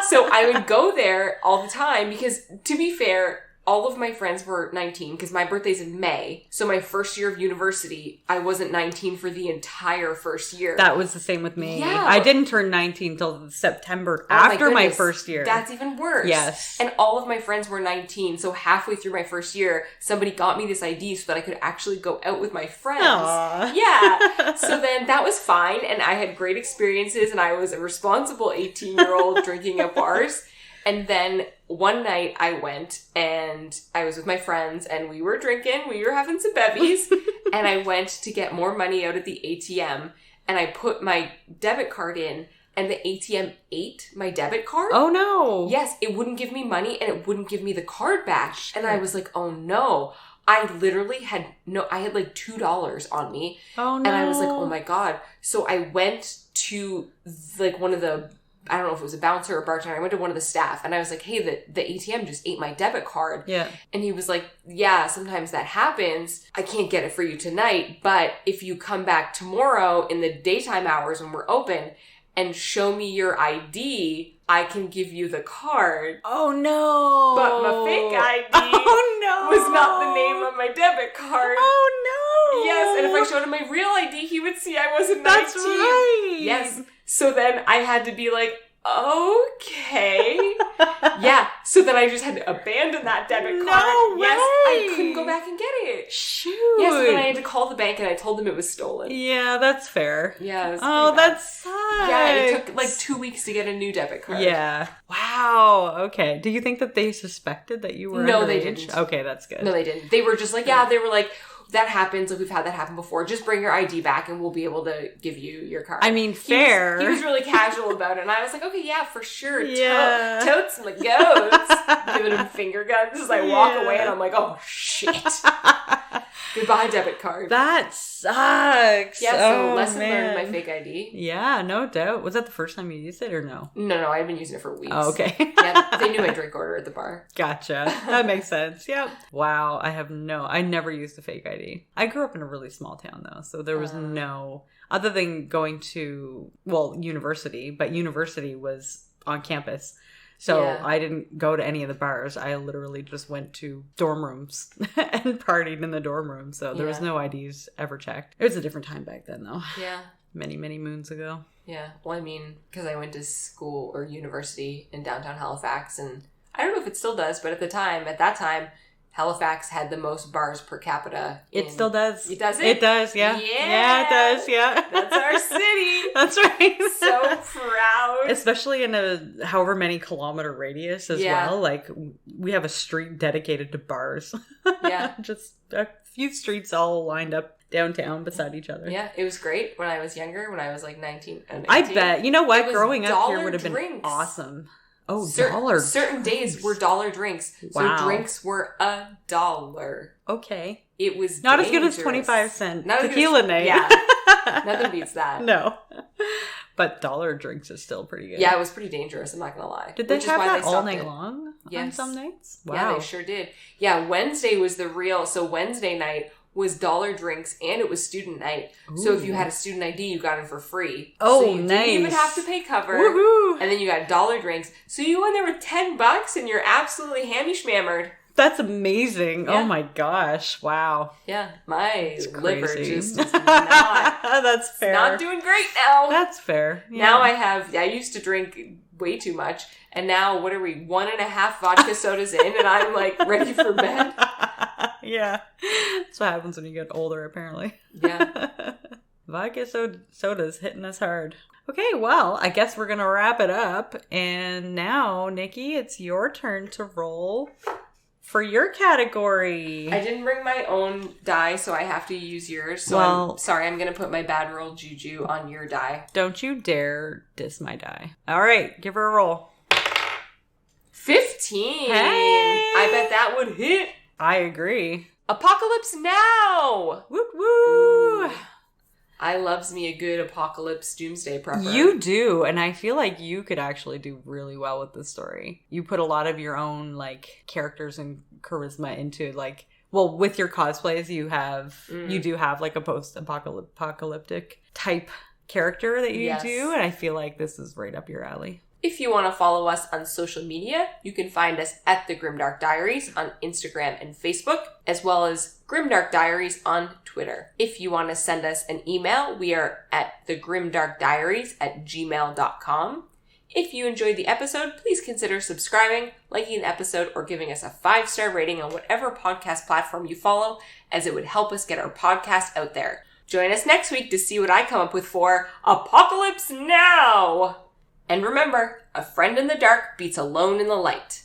So I would go there all the time because, to be fair, all of my friends were 19 because my birthday's in May. So my first year of university, I wasn't 19 for the entire first year. That was the same with me. Yeah. I didn't turn 19 till September after my first year. That's even worse. Yes. And all of my friends were 19. So halfway through my first year, somebody got me this ID so that I could actually go out with my friends. Aww. Yeah. So then that was fine. And I had great experiences. And I was a responsible 18-year-old drinking at bars. And then one night I went and I was with my friends and we were drinking. We were having some bevies. And I went to get more money out at the ATM. And I put my debit card in. And the ATM ate my debit card. Oh, no. Yes, it wouldn't give me money and it wouldn't give me the card back. Shit. And I was like, oh no. I literally had I had like $2 on me. Oh, no. And I was like, oh my God. So I went to like one of the, I don't know if it was a bouncer or a bartender. I went to one of the staff and I was like, hey, the ATM just ate my debit card. Yeah. And he was like, yeah, sometimes that happens. I can't get it for you tonight. But if you come back tomorrow in the daytime hours when we're open and show me your ID, I can give you the card. Oh, no. But my fake ID was not the name of my debit card. Oh, no. Yes, and if I showed him my real ID, he would see I wasn't 19. That's right. Yes. So then I had to be like, okay. Yeah. So then I just had to abandon that debit card. No way. Yes. I couldn't go back and get it. Shoot. Yes. So then I had to call the bank and I told them it was stolen. Yeah, that's fair. Yeah. It was Oh, pretty bad. that sucks. Yeah. It took like 2 weeks to get a new debit card. Yeah. Wow. Okay. Do you think that they suspected that you were No, they underage? didn't. Okay, that's good. No, they didn't. They were just like, yeah, they were like, that happens. Like, we've had that happen before. Just bring your ID back and we'll be able to give you your card. I mean, fair. He was really casual about it. And I was like, okay, yeah, for sure. Yeah. Totes my goats. Giving him finger guns as I walk away and I'm like, oh, shit. Goodbye, debit card. That sucks. Yeah, so oh, lesson man. learned, my fake ID. Yeah, no doubt. Was that the first time you used it or no? No, I've been using it for weeks. Oh, okay. Yeah, they knew my drink order at the bar. Gotcha. That makes sense. Yep. Wow. I never used a fake ID. I grew up in a really small town though. So there was no, other than going to, university, but university was on campus. So Yeah. I didn't go to any of the bars. I literally just went to dorm rooms and partied in the dorm room. So there was no IDs ever checked. It was a different time back then though. Yeah. Many, many moons ago. Yeah. Well, I mean, because I went to school or university in downtown Halifax, and I don't know if it still does, but at that time, Halifax had the most bars per capita. It still does. It does it? It does, yeah. Yeah, it does, yeah. That's our city. That's right. So proud. Especially in a however many kilometer radius as well. Like, we have a street dedicated to bars. Yeah. Just a few streets all lined up downtown beside each other. Yeah, it was great when I was younger, when I was like 19. I bet. You know what? Growing up here dollar would have been drinks. awesome. Oh, Certain days were dollar drinks. Wow. So drinks were $1. Okay. It was not dangerous. as good as 25-cent Not as tequila good as- night. Yeah. Nothing beats that. No. But dollar drinks is still pretty good. Yeah, it was pretty dangerous, I'm not going to lie. Did they Which is have why that they all stopped night it. long on Yes. some nights? Wow. Yeah, they sure did. Yeah, Wednesday was the real... So Wednesday night was dollar drinks and it was student night. Ooh. So if you had a student ID, you got in for free. Oh, so you nice. didn't even have to pay cover. Woohoo! And then you got dollar drinks. So you go in there with $10 and you're absolutely hammy-schmammered. That's amazing. Yeah. Oh my gosh. Wow. Yeah, my liver crazy. just is not, That's fair. not doing great now. That's fair. Yeah. Now I used to drink way too much. And now, what are we, 1.5 vodka sodas in and I'm like ready for bed? Yeah. That's what happens when you get older, apparently. Yeah. Vodka soda's hitting us hard. Okay, well, I guess we're going to wrap it up. And now, Nikki, it's your turn to roll for your category. I didn't bring my own die, so I have to use yours. So I'm sorry, I'm going to put my bad roll juju on your die. Don't you dare diss my die. All right, give her a roll. 15! Hey! I bet that would hit. I agree. Apocalypse Now! Woo woo! I loves me a good apocalypse doomsday prepper. You do, and I feel like you could actually do really well with this story. You put a lot of your own, like, characters and charisma into, like, well, with your cosplays, you do have, like, a post-apocalyptic type character that you do, and I feel like this is right up your alley. If you want to follow us on social media, you can find us at The Grimdark Diaries on Instagram and Facebook, as well as Grimdark Diaries on Twitter. If you want to send us an email, we are at thegrimdarkdiaries@gmail.com. If you enjoyed the episode, please consider subscribing, liking the episode, or giving us a 5-star rating on whatever podcast platform you follow, as it would help us get our podcast out there. Join us next week to see what I come up with for Apocalypse Now! And remember, a friend in the dark beats alone in the light.